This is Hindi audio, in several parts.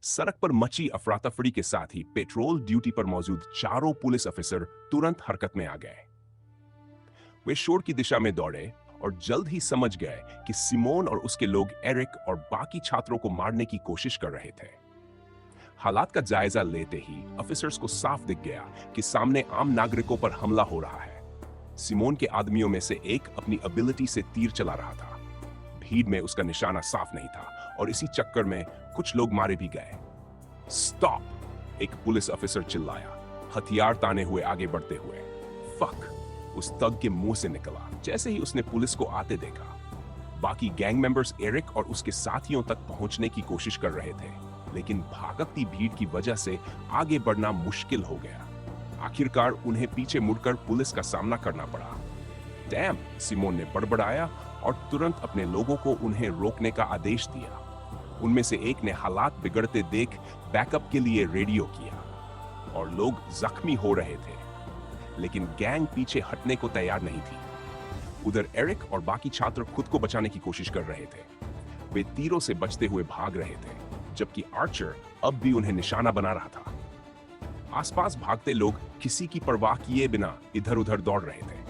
सड़क पर मची अफरा-तफरी के साथ ही पेट्रोल ड्यूटी पर मौजूद चारों पुलिस अफसर तुरंत हरकत में आ गए। वे शोर की दिशा में दौड़े और जल्द ही समझ गए कि सिमोन और उसके लोग एरिक और बाकी छात्रों को मारने की कोशिश कर रहे थे। हालात का जायजा लेते ही ऑफिसर्स को साफ दिख गया कि सामने आम नागरिकों पर हमला हो रहा है। सिमोन के आदमियों में से एक अपनी एबिलिटी से तीर चला रहा था। भीड़ में उसका निशाना साफ नहीं था और इसी चक्कर में कुछ लोग मारे भी गए। स्टॉप! एक पुलिस ऑफिसर चिल्लाया, हथियार ताने हुए आगे बढ़ते हुए। फक! उस तग के मुंह से निकला जैसे ही उसने पुलिस को आते देखा। बाकी गैंग मेंबर्स एरिक और उसके साथियों तक पहुंचने की कोशिश कर रहे थे, लेकिन भागती भीड़ की वजह से आगे बढ़ना मुश्किल हो गया। आखिरकार उन्हें पीछे मुड़कर पुलिस का सामना करना पड़ा। डैम! सिमोन ने बड़बड़ाया और तुरंत अपने लोगों को उन्हें रोकने का आदेश दिया। उनमें से एक ने हालात बिगड़ते देख बैकअप के लिए रेडियो किया और लोग जख्मी हो रहे थे, लेकिन गैंग पीछे हटने को तैयार नहीं थी। उधर एरिक और बाकी छात्र खुद को बचाने की कोशिश कर रहे थे। वे तीरों से बचते हुए भाग रहे थे, जबकि आर्चर अब भी उन्हें निशाना बना रहा था। आसपास भागते लोग किसी की परवाह किए बिना इधर उधर दौड़ रहे थे।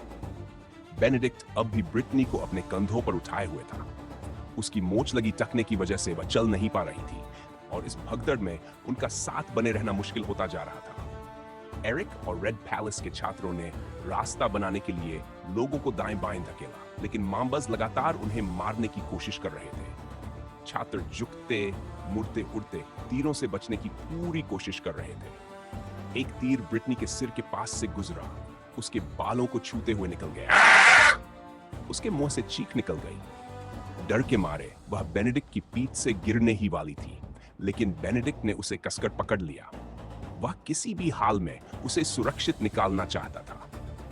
बेनेडिक्ट अब भी ब्रिटनी को अपने कंधों पर उठाए हुए था। उसकी मोच लगी टकने की वजह से वह चल नहीं पा रही थी और इस भगदड़ में उनका साथ बने रहना मुश्किल होता जा रहा था। एरिक और रेड पैलेस के छात्रों ने रास्ता बनाने के लिए लोगों को दाएं बाएं धकेला, लेकिन माम्बस लगातार उन्हें मारने की कोशिश कर रहे थे। छात्र झुकते, मुड़ते उड़ते तीरों से बचने की पूरी कोशिश कर रहे थे। एक तीर ब्रिटनी के सिर के पास से गुजरा, उसके बालों को छूते हुए निकल गया। उसके मुंह से चीख निकल गई। डर के मारे वह बेनेडिक्ट की पीठ से गिरने ही वाली थी, लेकिन बेनेडिक्ट ने उसे कसकर पकड़ लिया। वह किसी भी हाल में उसे सुरक्षित निकालना चाहता था।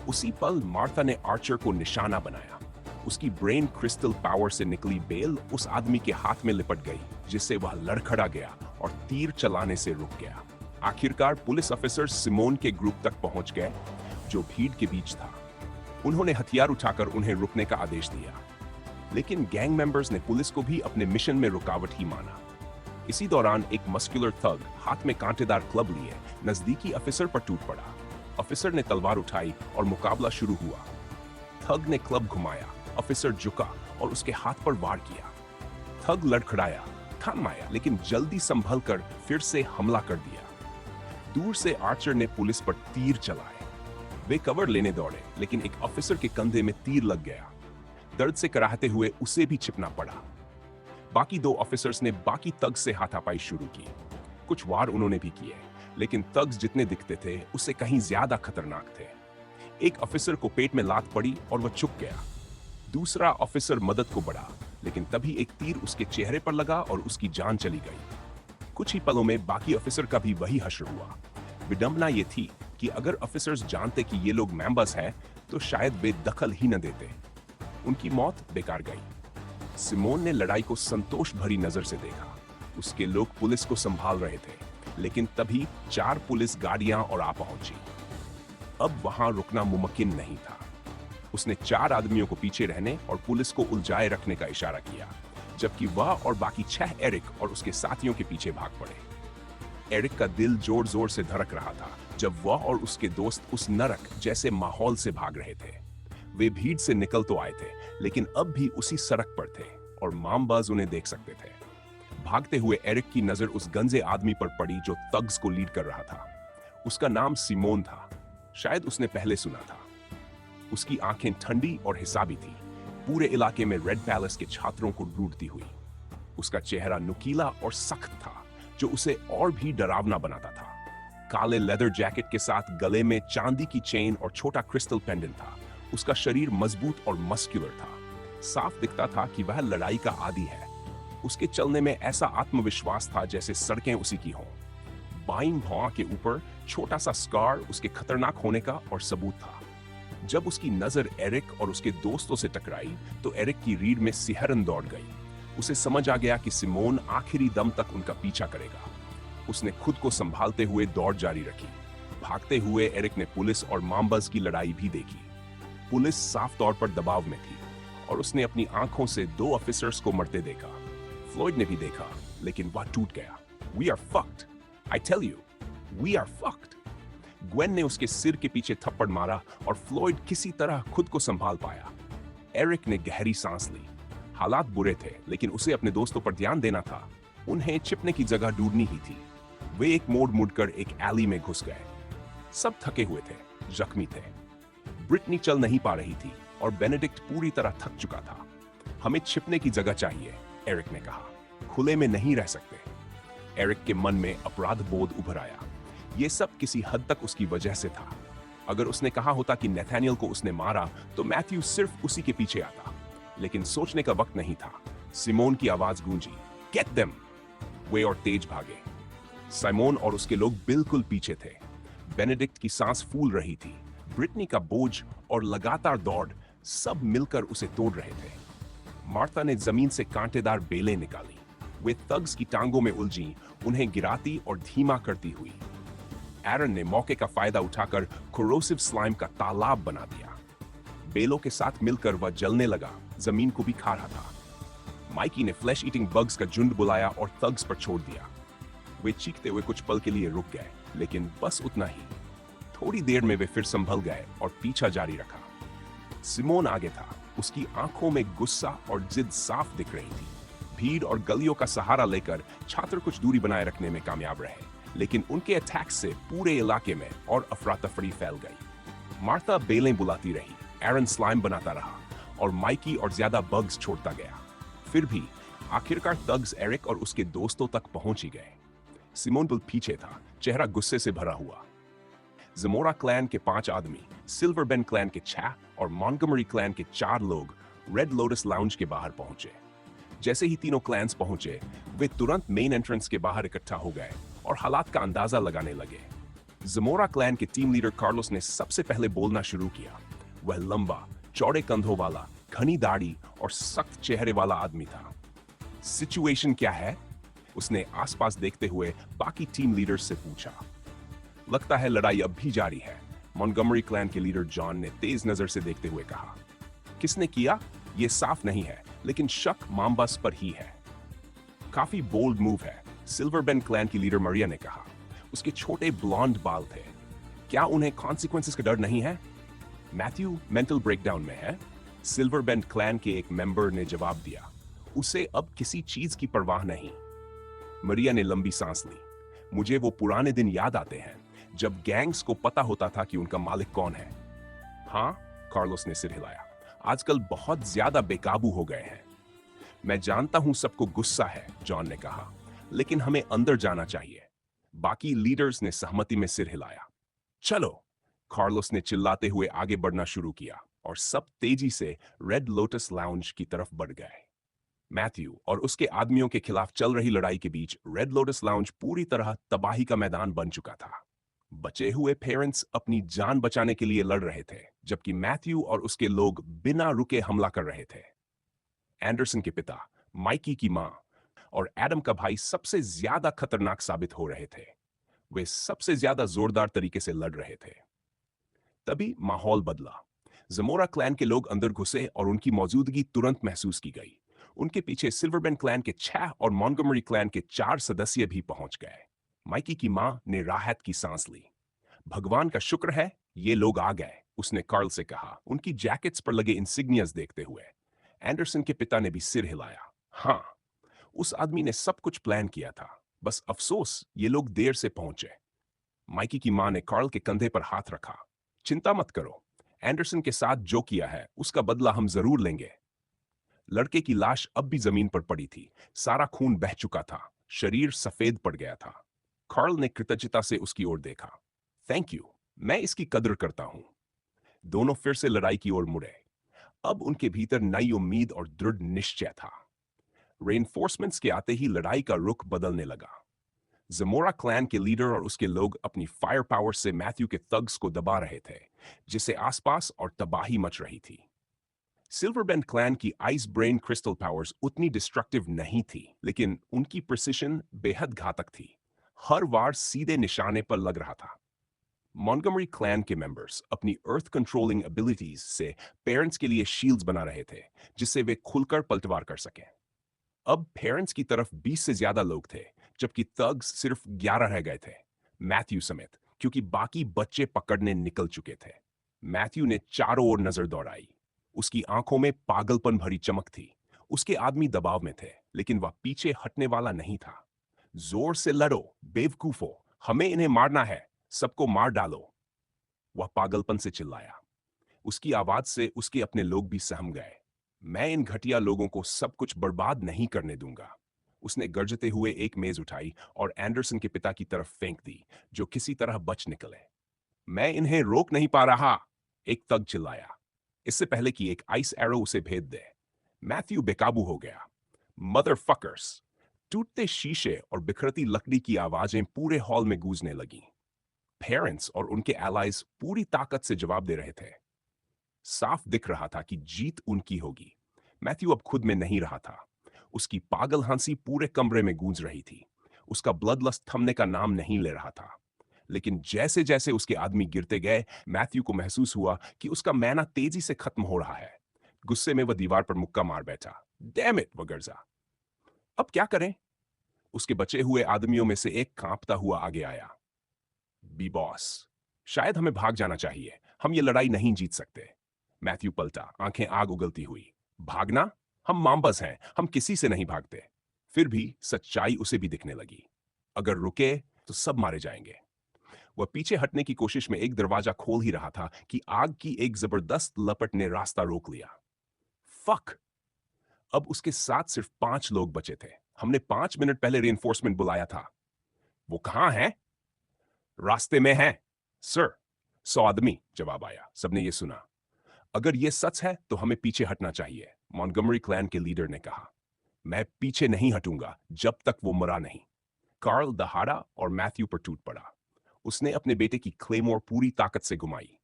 उसी पल मार्था ने आर्चर को निशाना बनाया। उसकी ब्रेन क्रिस्टल पावर से निकली बेल उस आदमी के हाथ में लिपट गई, जिससे वह लड़खड़ा गया और तीर चलाने से रुक गया। आखिरकार पुलिस ऑफिसर सिमोन के ग्रुप तक पहुंच गए, जो भीड़ के बीच था। उन्होंने हथियार उठाकर उन्हें रुकने का आदेश दिया, लेकिन गैंग मेंबर्स ने पुलिस को भी अपने मिशन में रुकावट ही माना। इसी दौरान एक मस्कुलर थग हाथ में कांटेदार क्लब लिए नजदीकी ऑफिसर पर टूट पड़ा। ऑफिसर ने तलवार उठाई और मुकाबला शुरू हुआ। थग ने क्लब घुमाया, ऑफिसर झुका और उसके हाथ पर वार किया। थग लड़खड़ाया, थम आया, लेकिन जल्दी संभल कर फिर से हमला कर दिया। दूर से आर्चर ने पुलिस पर तीर चलाए। वे कवर लेने दौड़े, लेकिन एक ऑफिसर के कंधे में तीर लग गया। दर्द से कराहते हुए उसे भी छिपना पड़ा। बाकी दो ऑफिसर्स ने बाकी तग से हाथापाई शुरू की। कुछ वार उन्होंने भी किए, लेकिन तग्स जितने दिखते थे उससे कहीं ज्यादा खतरनाक थे। एक ऑफिसर को पेट में लात पड़ी और वह चुक गया। दूसरा ऑफिसर मदद को बढ़ा, लेकिन तभी एक तीर उसके चेहरे पर लगा और उसकी जान चली गई। कुछ ही पलों में बाकी ऑफिसर का भी वही हश्र हुआ। विडंबना ये थी कि अगर ऑफिसर्स जानते कि ये लोग मेंबर्स हैं, तो शायद वे दखल ही न देते। उनकी मौत बेकार गई। सिमोन ने लड़ाई को संतोष भरी नजर से देखा। उसके लोग पुलिस को संभाल रहे थे, लेकिन तभी 4 पुलिस गाड़ियां और आ पहुंची। अब वहां रुकना मुमकिन नहीं था। उसने 4 आदमियों को पीछे रहने और पुलिस को उलझाए रखने का इशारा किया, जबकि वह और बाकी 6 एरिक और उसके साथियों के पीछे भाग पड़े। एरिक का दिल जोर जोर से धड़क रहा था जब वह और उसके दोस्त उस नरक जैसे माहौल से भाग रहे थे। वे भीड़ से निकल तो आए थे, लेकिन अब भी उसी सड़क पर थे और मामबाज उन्हें देख सकते थे। भागते हुए एरिक की नजर उस गंजे आदमी पर पड़ी जो तग्स को लीड कर रहा था। उसका नाम सिमोन था। शायद उसने पहले सुना था। उसकी आंखें ठंडी और हिसाबी थी, पूरे इलाके में रेड पैलेस के छात्रों को ढूंढती हुई। उसका चेहरा नुकीला और सख्त था, जो उसे और भी डरावना बनाता था। काले लेदर जैकेट के साथ गले में चांदी की चेन और छोटा क्रिस्टल पेंडेंट था। उसका शरीर मजबूत और मस्कुलर था। साफ दिखता था कि वह लड़ाई का आदी है। उसके चलने में ऐसा आत्मविश्वास था जैसे सड़कें उसी की हों। बाईं भौं के ऊपर छोटा सा स्कार उसके खतरनाक होने का और सबूत था। जब उसकी नजर एरिक और उसके दोस्तों से टकराई, तो एरिक की रीढ़ में सिहरन दौड़ गई। उसे समझ आ गया कि सिमोन आखिरी दम तक उनका पीछा करेगा। उसने खुद को संभालते हुए दौड़ जारी रखी। भागते हुए एरिक ने पुलिस और माम्बस की लड़ाई भी देखी। पुलिस साफ तौर पर दबाव में थी और उसने अपनी आंखों से 2 ऑफिसर्स को मरते देखा। फ्लॉयड ने भी देखा, लेकिन वह टूट गया। We are fucked. I tell you, we are fucked. Gwen ने उसके सिर के पीछे थप्पड़ मारा और फ्लॉयड किसी तरह खुद को संभाल पाया। एरिक ने गहरी सांस ली। हालात बुरे थे, लेकिन उसे अपने दोस्तों पर ध्यान देना था। उन्हें छिपने की जगह ढूंढनी ही थी। वे एक मोड़ मुड़कर एक एली में घुस गए। सब थके हुए थे, जख्मी थे। ब्रिटनी चल नहीं पा रही थी और बेनेडिक्ट पूरी तरह थक चुका था। हमें छिपने की जगह चाहिए, एरिक ने कहा। खुले में नहीं रह सकते। एरिक के मन में अपराध बोध उभर आया। यह सब किसी हद तक उसकी वजह से था। अगर उसने कहा होता कि नैथानियल को उसने मारा, तो मैथ्यू सिर्फ उसी के पीछे आता। लेकिन सोचने का वक्त नहीं था। सिमोन की आवाज गूंजी, गेट देम। वे और तेज भागे। साइमोन और उसके लोग बिल्कुल पीछे थे। बेनेडिक्ट की सांस फूल रही थी। ब्रिटनी का बोझ और लगातार दौड़ सब मिलकर उसे तोड़ रहे थे। मार्था ने जमीन से कांटेदार बेलें निकाली। वे थग्स की टांगों में उलझी, उन्हें गिराती और धीमा करती हुई। एरन ने मौके का फायदा उठाकर कोरोसिव स्लाइम का तालाब बना दिया। बेलों के साथ मिलकर वह जलने लगा, जमीन को भी खा रहा था। माइकी ने फ्लैश ईटिंग बग्स का झुंड बुलाया और थग्स पर छोड़ दिया। वे चीखते हुए कुछ पल के लिए रुक गए, लेकिन बस उतना ही। थोड़ी देर में वे फिर संभल गए और पीछा जारी रखा। सिमोन आगे था। उसकी आंखों में गुस्सा और जिद साफ दिख रही थी। भीड़ और गलियों का सहारा लेकर छात्र कुछ दूरी बनाए रखने में कामयाब रहे, लेकिन उनके अटैक से पूरे इलाके में और अफरा तफरी फैल गई। मार्था बेलें बुलाती रही, एरन स्लाइम बनाता रहा और माइकी और ज्यादा बग्स छोड़ता गया। फिर भी आखिरकार थग्स एरिक और उसके दोस्तों तक पहुंच ही गए। सिमोन बिल पीछे था, चेहरा गुस्से से भरा हुआ। जमोरा क्लैन के 5 आदमी, सिल्वर बेन क्लैन के 6 और मॉन्टगोमरी क्लैन के 4 लोग रेड लोटस लाउंज के बाहर पहुंचे। जैसे ही तीनों क्लैंस पहुंचे, वे तुरंत मेन एंट्रेंस के बाहर इकट्ठा हो गए और हालात का अंदाजा लगाने लगे। जमोरा क्लैन के टीम लीडर कार्लोस ने सबसे पहले बोलना शुरू किया। वह लंबा, चौड़े कंधों वाला, घनी दाढ़ी और सख्त चेहरे वाला आदमी था। सिचुएशन क्या है? उसने आसपास देखते हुए बाकी टीम लीडर्स से पूछा। लगता है लड़ाई अब भी जारी है, मॉन्टगोमरी क्लैन के लीडर जॉन ने तेज नजर से देखते हुए कहा। किसने किया यह साफ नहीं है, लेकिन शक माम्बास पर ही है। काफी बोल्ड मूव है, सिल्वर बेन क्लैन की लीडर मरिया ने कहा। उसके छोटे ब्लॉन्ड बाल थे। क्या उन्हें कॉन्सिक्वेंसेस का डर नहीं है? मैथ्यू मेंटल ब्रेकडाउन में है, सिल्वर बेन क्लैन के एक मेंबर ने जवाब दिया। उसे अब किसी चीज की परवाह नहीं। मरिया ने लंबी सांस ली। मुझे वो पुराने दिन याद आते हैं जब गैंग्स को पता होता था कि उनका मालिक कौन है। हाँ, कार्लोस ने सिर हिलाया। आजकल बहुत ज्यादा बेकाबू हो गए हैं। मैं जानता हूं सबको गुस्सा है, जॉन ने कहा, लेकिन हमें अंदर जाना चाहिए। बाकी लीडर्स ने सहमति में सिर हिलाया। चलो, कार्लोस ने चिल्लाते हुए आगे बढ़ना शुरू किया और सब तेजी से रेड लोटस लाउंज की तरफ बढ़ गए। मैथ्यू और उसके आदमियों के खिलाफ चल रही लड़ाई के बीच रेड लोटस लाउंज पूरी तरह तबाही का मैदान बन चुका था। बचे हुए पेरेंट्स अपनी जान बचाने के लिए लड़ रहे थे, जबकि मैथ्यू और उसके लोग बिना रुके हमला कर रहे थे। एंडरसन के पिता, माइकी की मां और एडम का भाई सबसे ज्यादा खतरनाक साबित हो रहे थे। वे सबसे ज्यादा जोरदार तरीके से लड़ रहे थे। तभी माहौल बदला। जमोरा क्लैन के लोग अंदर घुसे और उनकी मौजूदगी तुरंत महसूस की गई। उनके पीछे सिल्वरबेन क्लैन के 6 और मॉन्टगोमरी क्लैन के 4 सदस्य भी पहुंच गए। माइकी की मां ने राहत की सांस ली। भगवान का शुक्र है ये लोग आ गए, उसने कार्ल से कहा, उनकी जैकेट्स पर लगे इंसिग्नियाज देखते हुए। एंडरसन के पिता ने भी सिर हिलाया। हाँ, उस आदमी ने सब कुछ प्लान किया था, बस अफसोस ये लोग देर से पहुंचे। माइकी की मां ने कार्ल के कंधे पर हाथ रखा। चिंता मत करो, एंडरसन के साथ जो किया है उसका बदला हम जरूर लेंगे। लड़के की लाश अब भी जमीन पर पड़ी थी। सारा खून बह चुका था, शरीर सफेद पड़ गया था। कार्ल ने कृतज्ञता से उसकी ओर देखा। थैंक यू, मैं इसकी कद्र करता हूं। दोनों फिर से लड़ाई की ओर मुड़े। अब उनके भीतर नई उम्मीद और दृढ़ निश्चय था। रेनफोर्समेंट्स के आते ही लड़ाई का रुख बदलने लगा। जमोरा क्लैन के लीडर और उसके लोग अपनी फायर पावर से मैथ्यू के थग्स को दबा रहे थे, जिससे आसपास और तबाही मच रही थी। सिल्वरबेन क्लैन की आइस ब्रेन क्रिस्टल पावर्स उतनी डिस्ट्रक्टिव नहीं थी, लेकिन उनकी प्रिसिशन बेहद घातक थी। हर वार सीधे निशाने पर लग रहा था। मॉन्टगोमरी क्लैन के मेंबर्स अपनी अर्थ कंट्रोलिंग एबिलिटीज से पेरेंट्स के लिए शील्ड्स बना रहे थे, जिससे वे खुलकर पलटवार कर सकें। अब पेरेंट्स की तरफ 20 से ज्यादा लोग थे, जबकि थग्स सिर्फ 11 रह गए थे, मैथ्यू समेत, क्योंकि बाकी बच्चे पकड़ने निकल चुके थे। मैथ्यू ने चारों ओर नजर दौड़ाई। उसकी आंखों में पागलपन भरी चमक थी। उसके आदमी दबाव में थे, लेकिन वह पीछे हटने वाला नहीं था। जोर से लड़ो, बेवकूफो, हमें इन्हें मारना है, सबको मार डालो, वह पागलपन से चिल्लाया। उसकी आवाज से उसके अपने लोग भी सहम गए। मैं इन घटिया लोगों को सब कुछ बर्बाद नहीं करने दूंगा। उसने गरजते हुए एक मेज उठाई और एंडरसन के पिता की तरफ फेंक दी, जो किसी तरह बच निकले। मैं इन्हें रोक नहीं पा रहा, एक तग चिल्लाया, इससे पहले कि एक आइस एरो उसे भेद दे। मैथ्यू बेकाबू हो गया। Mother fuckers! टूटते शीशे और बिखरती लकड़ी की आवाजें पूरे हॉल में गूंजने लगीं। पेरेंट्स और उनके एलाइज पूरी ताकत से जवाब दे रहे थे। साफ दिख रहा था कि जीत उनकी होगी। मैथ्यू अब खुद में नहीं रहा था। उसकी पागल हंसी पूरे कमरे में गूंज रही थी। उसका ब्लड लस्ट थमने का नाम नहीं ले रहा था। लेकिन जैसे जैसे उसके आदमी गिरते गए, मैथ्यू को महसूस हुआ कि उसका मैना तेजी से खत्म हो रहा है। गुस्से में वह दीवार पर मुक्का मार बैठा। डैम इट, वह गर्जा। अब क्या करें? उसके बचे हुए आदमियों में से एक कांपता हुआ आगे आया। बी बॉस, शायद हमें भाग जाना चाहिए, हम ये लड़ाई नहीं जीत सकते। मैथ्यू पलटा, आंखें आग उगलती हुई। भागना? हम मांबस हैं, हम किसी से नहीं भागते। फिर भी सच्चाई उसे भी दिखने लगी। अगर रुके तो सब मारे जाएंगे। वह पीछे हटने की कोशिश में एक दरवाजा खोल ही रहा था कि आग की एक जबरदस्त लपट ने रास्ता रोक लिया। फक! अब उसके साथ सिर्फ 5 लोग बचे थे। हमने 5 मिनट पहले रिइंफोर्समेंट बुलाया था। वो कहां है? रास्ते में है, सर। 100 आदमी, जवाब आया। सबने ये सुना। अगर ये सच है तो हमें पीछे हटना चाहिए, मॉन्टगोमरी क्लैन के लीडर ने कहा। मैं पीछे नहीं हटूंगा जब तक वो मरा नहीं। कार्ल दहाड़ा और मैथ्यू पर टूट पड़ा। उसने अपने बेटे की क्लेमोर पूरी ताकत से घुमाई।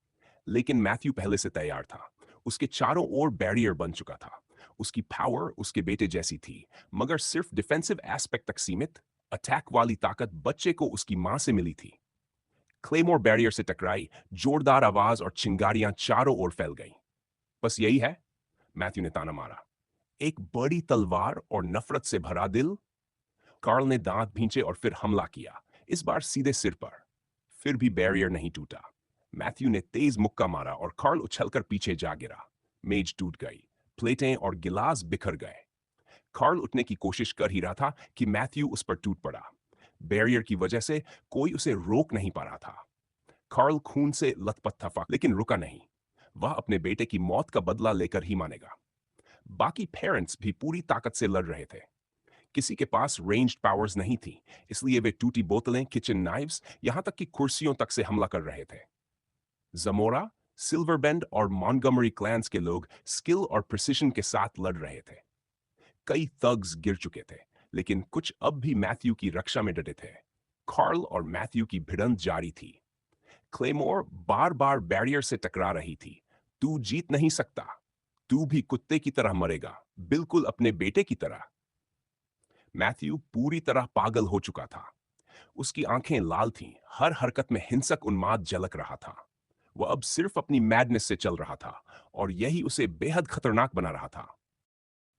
लेकिन मैथ्यू पहले से तैयार था। उसके चारों ओर बैरियर बन चुका था। उसकी पावर उसके बेटे जैसी थी, मगर सिर्फ डिफेंसिव एस्पेक्ट तक सीमित। अटैक वाली ताकत बच्चे को उसकी मां से मिली थी। क्लेमोर बैरियर से टकराई, जोरदार आवाज और चिंगारियां चारों ओर फैल गईं। बस यही है? मैथ्यू ने ताना मारा। एक बड़ी तलवार और नफरत से भरा दिल? कार्ल ने दांत भींचे और फिर हमला किया, इस बार सीधे सिर पर। फिर भी बैरियर नहीं टूटा। मैथ्यू ने तेज मुक्का मारा और कार्ल उछलकर पीछे जा गिरा। मेज टूट गई, प्लेटें और गिलास बिखर गए। कार्ल उठने की कोशिश कर ही रहा था कि मैथ्यू उस पर टूट पड़ा। बैरियर की वजह से कोई उसे रोक नहीं पा रहा था। कार्ल खून से लथपथ था, लेकिन रुका नहीं। वह अपने बेटे की मौत का बदला लेकर ही मानेगा। बाकी पेरेंट्स भी पूरी ताकत से लड़ रहे थे। किसी के पास रेंज्ड पावर्स नहीं थी, इसलिए वे टूटी बोतलें, किचन नाइफ्स, यहां तक कि कुर्सियों तक से हमला कर रहे थे। जमोरा, सिल्वरबेंड और मॉन्टगोमरी क्लैंस के लोग स्किल और प्रिसिशन के साथ लड़ रहे थे। कई थग्स गिर चुके थे, लेकिन कुछ अब भी मैथ्यू की रक्षा में डटे थे। कार्ल और मैथ्यू की भिड़ंत जारी थी। क्लेमोर बार बार बैरियर से टकरा रही थी। तू जीत नहीं सकता, तू भी कुत्ते की तरह मरेगा, बिल्कुल अपने बेटे की तरह। मैथ्यू पूरी तरह पागल हो चुका था। उसकी आंखें लाल थीं, हर हरकत में हिंसक उन्माद झलक रहा था। वह अब सिर्फ अपनी मैडनेस से चल रहा था, और यही उसे बेहद खतरनाक बना रहा था।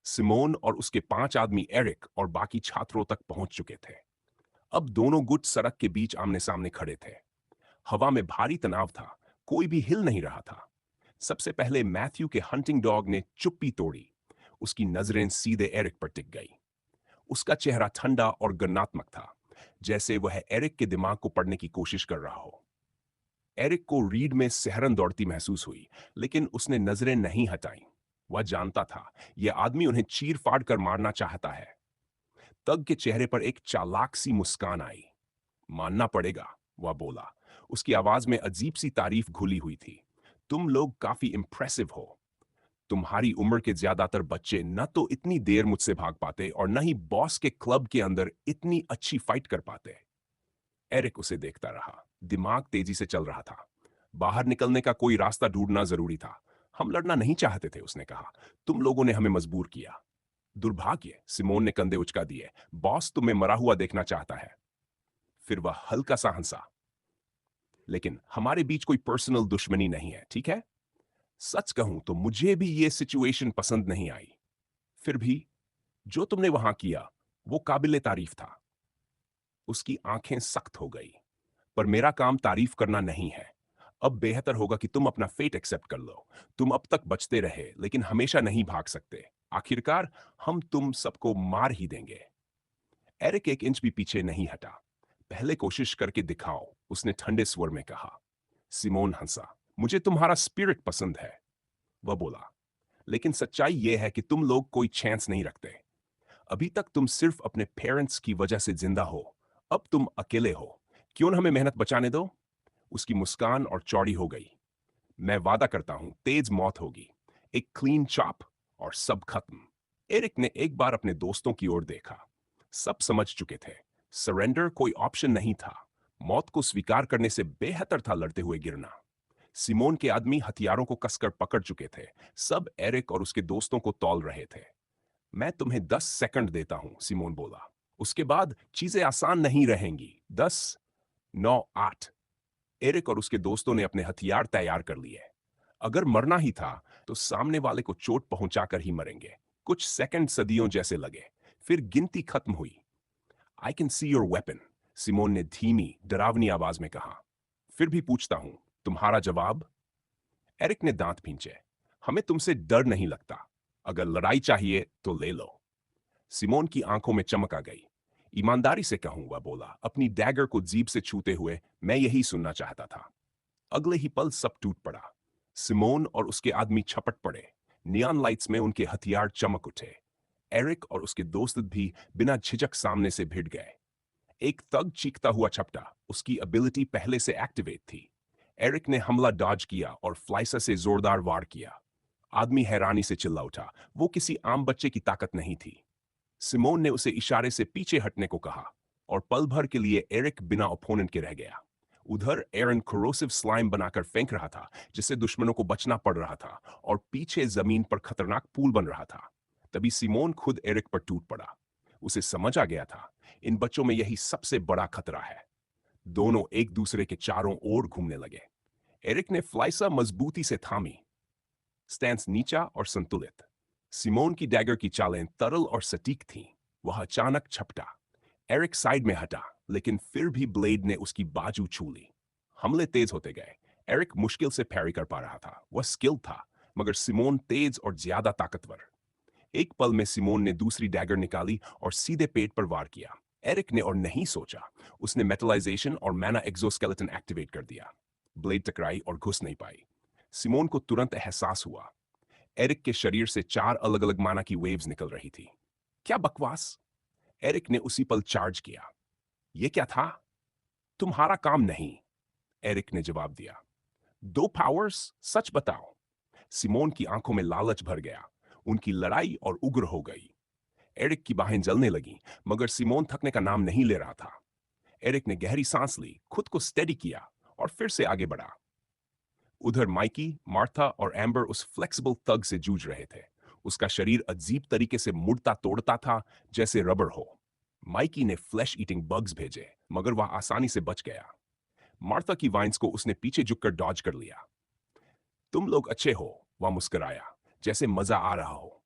सिमोन और उसके 5 आदमी एरिक और बाकी छात्रों तक पहुंच चुके थे। अब दोनों गुट सड़क के बीच आमने सामने खड़े थे। हवा में भारी तनाव था, कोई भी हिल नहीं रहा था। सबसे पहले मैथ्यू के हंटिंग डॉग ने चुप्पी तोड़ी। उसकी नजरें सीधे एरिक पर टिक गई। उसका चेहरा ठंडा और गन्नात्मक था, जैसे वह एरिक के दिमाग को पढ़ने की कोशिश कर रहा हो। एरिक को रीढ़ में सिहरन दौड़ती महसूस हुई, लेकिन उसने नजरें नहीं हटाईं। वह जानता था, यह आदमी उन्हें चीर फाड़ कर मारना चाहता है। तग के चेहरे पर एक चालाक सी मुस्कान आई। मानना पड़ेगा, वह बोला। उसकी आवाज में अजीब सी तारीफ घुली हुई थी। तुम लोग काफी इंप्रेसिव हो। तुम्हारी उम्र के ज्यादातर बच्चे न तो इतनी देर मुझसे भाग पाते और न ही बॉस के क्लब के अंदर इतनी अच्छी फाइट कर पाते। एरिक उसे देखता रहा। दिमाग तेजी से चल रहा था। बाहर निकलने का कोई रास्ता ढूंढना जरूरी था। हम लड़ना नहीं चाहते थे, उसने कहा। तुम लोगों ने हमें मजबूर किया। दुर्भाग्य, सिमोन ने कंधे उचका दिए। बॉस तुम्हें मरा हुआ देखना चाहता है। फिर वह हल्का सा हंसा। लेकिन हमारे बीच कोई पर्सनल दुश्मनी नहीं है, ठीक है? सच कहूं तो मुझे भी ये सिचुएशन पसंद नहीं आई। फिर भी जो तुमने वहां किया वो काबिले तारीफ था। उसकी आंखें सख्त हो गई। पर मेरा काम तारीफ करना नहीं है। अब बेहतर होगा कि तुम अपना फेट एक्सेप्ट कर लो। तुम अब तक बचते रहे लेकिन हमेशा नहीं भाग सकते। आखिरकार हम तुम सबको मार ही देंगे। एरिक एक इंच भी पीछे नहीं हटा। पहले कोशिश करके दिखाओ, उसने ठंडे स्वर में कहा। सिमोन हंसा। मुझे तुम्हारा स्पिरिट पसंद है, वह बोला, लेकिन सच्चाई यह है कि तुम लोग कोई चांस नहीं रखते। अभी तक तुम सिर्फ अपने पेरेंट्स की वजह से जिंदा हो। अब तुम अकेले हो। क्यों न हमें मेहनत बचाने दो? उसकी मुस्कान और चौड़ी हो गई। मैं वादा करता हूं तेज मौत होगी, एक क्लीन चॉप, और सब खत्म। एरिक ने एक बार अपने दोस्तों की ओर देखा। सब समझ चुके थे, सरेंडर कोई ऑप्शन नहीं था। मौत को स्वीकार करने से बेहतर था लड़ते हुए गिरना। सिमोन के आदमी हथियारों को कसकर पकड़ चुके थे। सब एरिक और उसके दोस्तों को तौल रहे थे। मैं तुम्हें 10 सेकंड देता हूं, सिमोन बोला। उसके बाद चीजें आसान नहीं रहेंगी। 10, 9, 8। एरिक और उसके दोस्तों ने अपने हथियार तैयार कर लिए। अगर मरना ही था तो सामने वाले को चोट पहुंचाकर ही मरेंगे। कुछ सेकंड सदियों जैसे लगे। फिर गिनती खत्म हुई। I can see your weapon, Simon ने धीमी डरावनी आवाज में कहा। फिर भी पूछता हूं, तुम्हारा जवाब? एरिक ने दांत भींचे। हमें तुमसे डर नहीं लगता। अगर लड़ाई चाहिए तो ले लो। सिमोन की आंखों में चमक आ गई। ईमानदारी से कहूं, वह बोला, अपनी डैगर को जीभ से छूते हुए, मैं यही सुनना चाहता था। अगले ही पल सब टूट पड़ा। सिमोन और उसके आदमी छपट पड़े। नियॉन लाइट्स में उनके हथियार चमक उठे। एरिक और उसके दोस्त भी बिना झिझक सामने से भिड़ गए। एक तग चीखता हुआ छपटा। उसकी एबिलिटी पहले से एक्टिवेट थी। एरिक ने हमला डॉज किया और फ्लाइसर से जोरदार वार किया। आदमी हैरानी से चिल्ला उठा। वो किसी आम बच्चे की ताकत नहीं थी। सिमोन ने उसे इशारे से पीछे हटने को कहा, और पल भर के लिए एरिक बिना ओपोनेंट के रह गया। उधर एरन कोरोसिव स्लाइम बनाकर फेंक रहा था, जिससे दुश्मनों को बचना पड़ रहा था, और पीछे जमीन पर खतरनाक पूल बन रहा था। तभी सिमोन खुद एरिक पर टूट पड़ा। उसे समझ आ गया था, इन बच्चों में यही सबसे बड़ा खतरा है। दोनों एक दूसरे के चारों ओर घूमने लगे। एरिक ने फ्लाइसा मजबूती से थामी, स्टैंस नीचा और संतुलित। सिमोन की डैगर की चालें तरल और सटीक थीं। वह अचानक झपटा। एरिक साइड में हटा, लेकिन फिर भी ब्लेड ने उसकी बाजू छू ली। हमले तेज होते गए। एरिक मुश्किल से पैरी कर पा रहा था। वह स्किल था, मगर सिमोन तेज और ज्यादा ताकतवर। एक पल में सिमोन ने दूसरी डैगर निकाली और सीधे पेट पर वार किया। एरिक ने और नहीं सोचा। उसने मेटलाइजेशन और मैना एक्सोस्केलेटन एक्टिवेट कर दिया। ब्लेड टकराई और घुस नहीं पाई। सिमोन को तुरंत एहसास हुआ, एरिक के शरीर से 4 अलग अलग माना की वेव्स निकल रही थी। क्या बकवास! एरिक ने उसी पल चार्ज किया। यह क्या था? तुम्हारा काम नहीं, एरिक ने जवाब दिया। 2 पावर्स, सच बताओ। सिमोन की आंखों में लालच भर गया। उनकी लड़ाई और उग्र हो गई। एरिक की बाहें जलने लगीं, मगर सिमोन थकने का नाम नहीं ले रहा था। एरिक ने गहरी सांस ली, खुद को स्टेडी किया, और फिर से आगे बढ़ा। उधर माइकी, मार्था और एम्बर उस फ्लेक्सिबल तग से जूझ रहे थे। उसका शरीर अजीब तरीके से मुड़ता तोड़ता था, जैसे रबर हो। माइकी ने फ्लैश ईटिंग बग्स भेजे, मगर वह आसानी से बच गया। मार्था की वाइन्स को उसने पीछे झुककर डॉज कर लिया। तुम लोग अच्छे हो, वह मुस्कुराया, जैसे मजा आ रहा हो।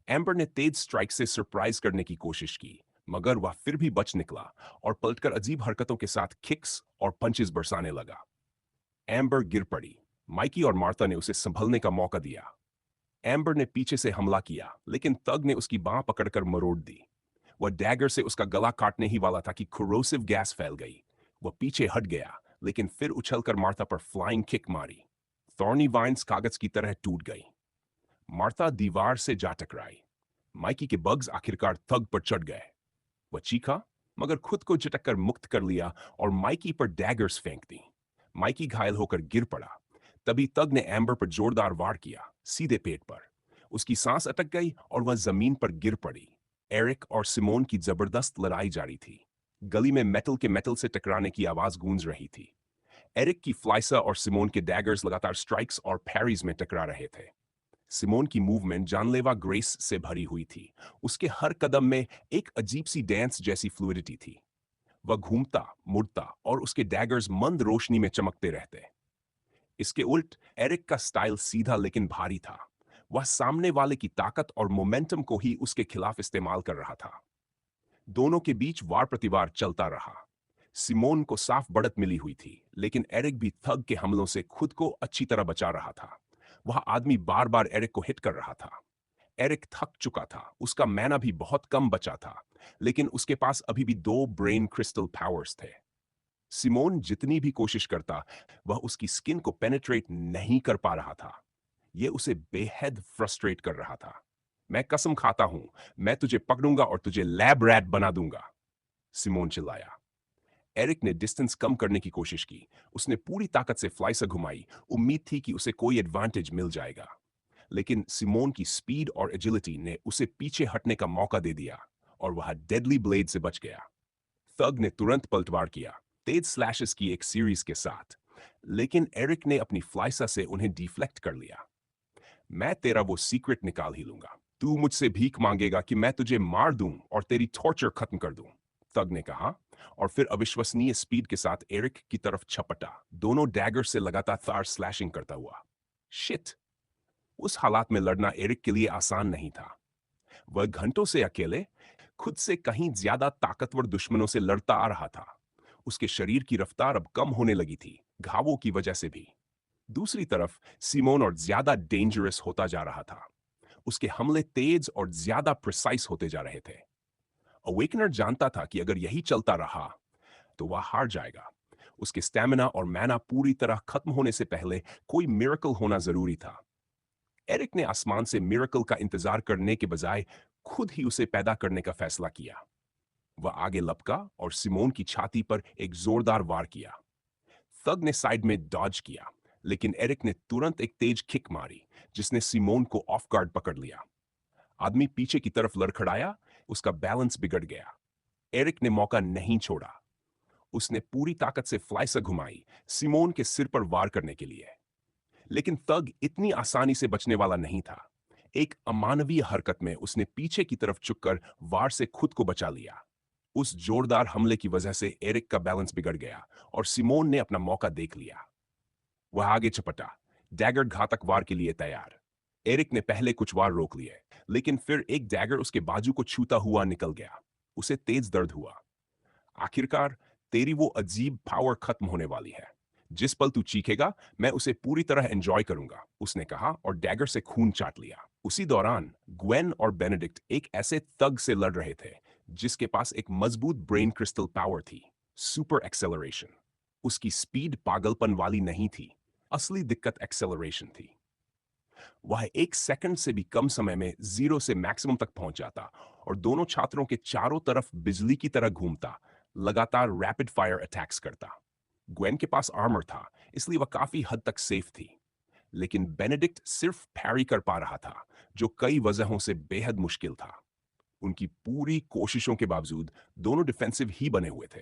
एम्बर ने तेज स्ट्राइक से सरप्राइज करने की कोशिश की, मगर वह फिर भी बच निकला और पलटकर अजीब हरकतों के साथ किक्स और पंचेस बरसाने लगा। एम्बर गिर पड़ी। माइकी और मार्था ने उसे संभलने का मौका दिया। एम्बर ने पीछे से हमला किया, लेकिन तग ने उसकी बांह पकड़कर मरोड़ दी। वह डैगर से उसका गला काटने ही वाला था कि कोरोसिव गैस फैल गई। वह पीछे हट गया, लेकिन फिर उछलकर मार्था पर फ्लाइंग किक मारी। थॉर्नी वाइन्स कागज की तरह टूट गई। मार्था दीवार से जा टकराई। माइकी के बग्स आखिरकार तग पर चढ़ गए। वह चीखा, मगर खुद को झटक कर मुक्त कर लिया और माइकी पर डैगर्स फेंक दी। माइकी घायल होकर गिर पड़ा। तभी तग ने एम्बर पर जोरदार वार किया, सीधे पेट पर। उसकी सांस अटक गई और वह जमीन पर गिर पड़ी। एरिक और सिमोन की जबरदस्त लड़ाई जारी थी। गली में मेटल से टकराने की आवाज गूंज रही थी। एरिक की फ्लाइसा और सिमोन के डैगर्स लगातार स्ट्राइक्स और पैरीज में टकरा रहे थे। सिमोन की मूवमेंट जानलेवा ग्रेस से भरी हुई थी। उसके हर कदम में एक अजीब सी डांस जैसी फ्लूइडिटी थी। वह घूमता, मुड़ता, और उसके डैगर्स मंद रोशनी में चमकते रहते। इसके उल्ट एरिक का स्टाइल सीधा लेकिन भारी था। वह सामने वाले की ताकत और मोमेंटम को ही उसके खिलाफ इस्तेमाल कर रहा था। दोनों के बीच वार प्रतिवार चलता रहा। सिमोन को साफ बढ़त मिली हुई थी, लेकिन एरिक भी थग के हमलों से खुद को अच्छी तरह बचा रहा था। वह आदमी बार बार एरिक को हिट कर रहा था। एरिक थक चुका था, उसका मैना भी बहुत कम बचा था, लेकिन उसके पास अभी भी 2 ब्रेन क्रिस्टल पावर्स थे। सिमोन जितनी भी कोशिश करता, वह उसकी स्किन को पेनिट्रेट नहीं कर पा रहा था। यह उसे बेहद फ्रस्ट्रेट कर रहा था। मैं कसम खाता हूं, मैं तुझे पकड़ूंगा और तुझे लैब रैट बना दूंगा, सिमोन चिल्लाया। एरिक ने डिस्टेंस कम करने की कोशिश की। उसने पूरी ताकत से फ्लाइसर घुमाई, उम्मीद थी कि उसे कोई एडवांटेज मिल जाएगा। लेकिन सिमोन की स्पीड और एजिलिटी ने उसे पीछे हटने का मौका दे दिया और वह डेडली ब्लेड से बच गया। थग ने तुरंत पलटवार किया, तेज स्लैशेस की एक सीरीज के साथ, लेकिन एरिक ने अपनी फ्लाइसा से उन्हें डिफ्लेक्ट कर लिया। मैं तेरा वो सीक्रेट निकाल ही लूंगा। तू मुझसे भीख मांगेगा कि मैं तुझे मार दूं और तेरी टॉर्चर खत्म कर दूं, थग ने कहा, और फिर अविश्वसनीय स्पीड के साथ एरिक की तरफ छपटा, दोनों डैगर से लगातार स्लैशिंग करता हुआ। शिट! उस हालात में लड़ना एरिक के लिए आसान नहीं था। वह घंटों से अकेले, खुद से कहीं ज्यादा ताकतवर दुश्मनों से लड़ता आ रहा था। उसके शरीर की रफ्तार अब कम होने लगी थी, घावों की वजह से भी। दूसरी तरफ सिमोन और ज्यादा डेंजरस होता जा रहा था। उसके हमले तेज और ज्यादा प्रिसाइज होते जा रहे थे। अवेकनर जानता था कि अगर यही चलता रहा तो वह हार जाएगा। उसके स्टैमिना और मैना पूरी तरह खत्म होने से पहले कोई मिरेकल होना जरूरी था। एरिक ने आसमान से मिरेकल का इंतजार करने के बजाय खुद ही उसे पैदा करने का फैसला किया। वह आगे लपका और सिमोन की छाती पर एक जोरदार वार किया। थग ने साइड में डॉज किया, लेकिन एरिक ने तुरंत एक तेज किक मारी, जिसने सिमोन को ऑफ गार्ड पकड़ लिया। आदमी पीछे की तरफ लड़खड़ाया, उसका बैलेंस बिगड़ गया। एरिक ने मौका नहीं छोड़ा। उसने पूरी ताकत से फ्लाइसर घुमाई, सिमोन के सिर पर वार करने के लिए। लेकिन थग इतनी आसानी से बचने वाला नहीं था। एक अमानवीय हरकत में उसने पीछे की तरफ झुककर वार से खुद को बचा लिया। उस जोरदार हमले की वजह से एरिक का बैलेंस बिगड़ गया और सिमोन ने अपना मौका देख लिया। वह आगे चपटा, डैगर घातक वार के लिए तैयार। एरिक ने पहले कुछ वार रोक लिए, लेकिन फिर एक डैगर उसके बाजू को छूता हुआ निकल गया। उसे तेज दर्द हुआ। आखिरकार तेरी वो अजीब पावर खत्म होने वाली है। जिस पल तू चीखेगा, मैं उसे पूरी तरह एंजॉय करूंगा, उसने कहा और डैगर से खून चाट लिया। उसी दौरान ग्वेन और बेनेडिक्ट एक ऐसे थग से लड़ रहे थे जिसके पास एक मजबूत ब्रेन क्रिस्टल पावर थी, सुपर एक्सेलरेशन। उसकी स्पीड पागलपन वाली नहीं थी, असली दिक्कत एक्सेलरेशन थी। वह 1 सेकंड से भी कम समय में 0 से मैक्सिमम तक पहुंच जाता और दोनों छात्रों के चारों तरफ बिजली की तरह घूमता, लगातार रैपिड फायर अटैक्स करता। ग्वेन के पास आर्मर था, इसलिए वह काफी हद तक सेफ थी। लेकिन बेनेडिक्ट सिर्फ पैरी कर पा रहा था, जो कई वजहों से बेहद मुश्किल था। उनकी पूरी कोशिशों के बावजूद दोनों डिफेंसिव ही बने हुए थे।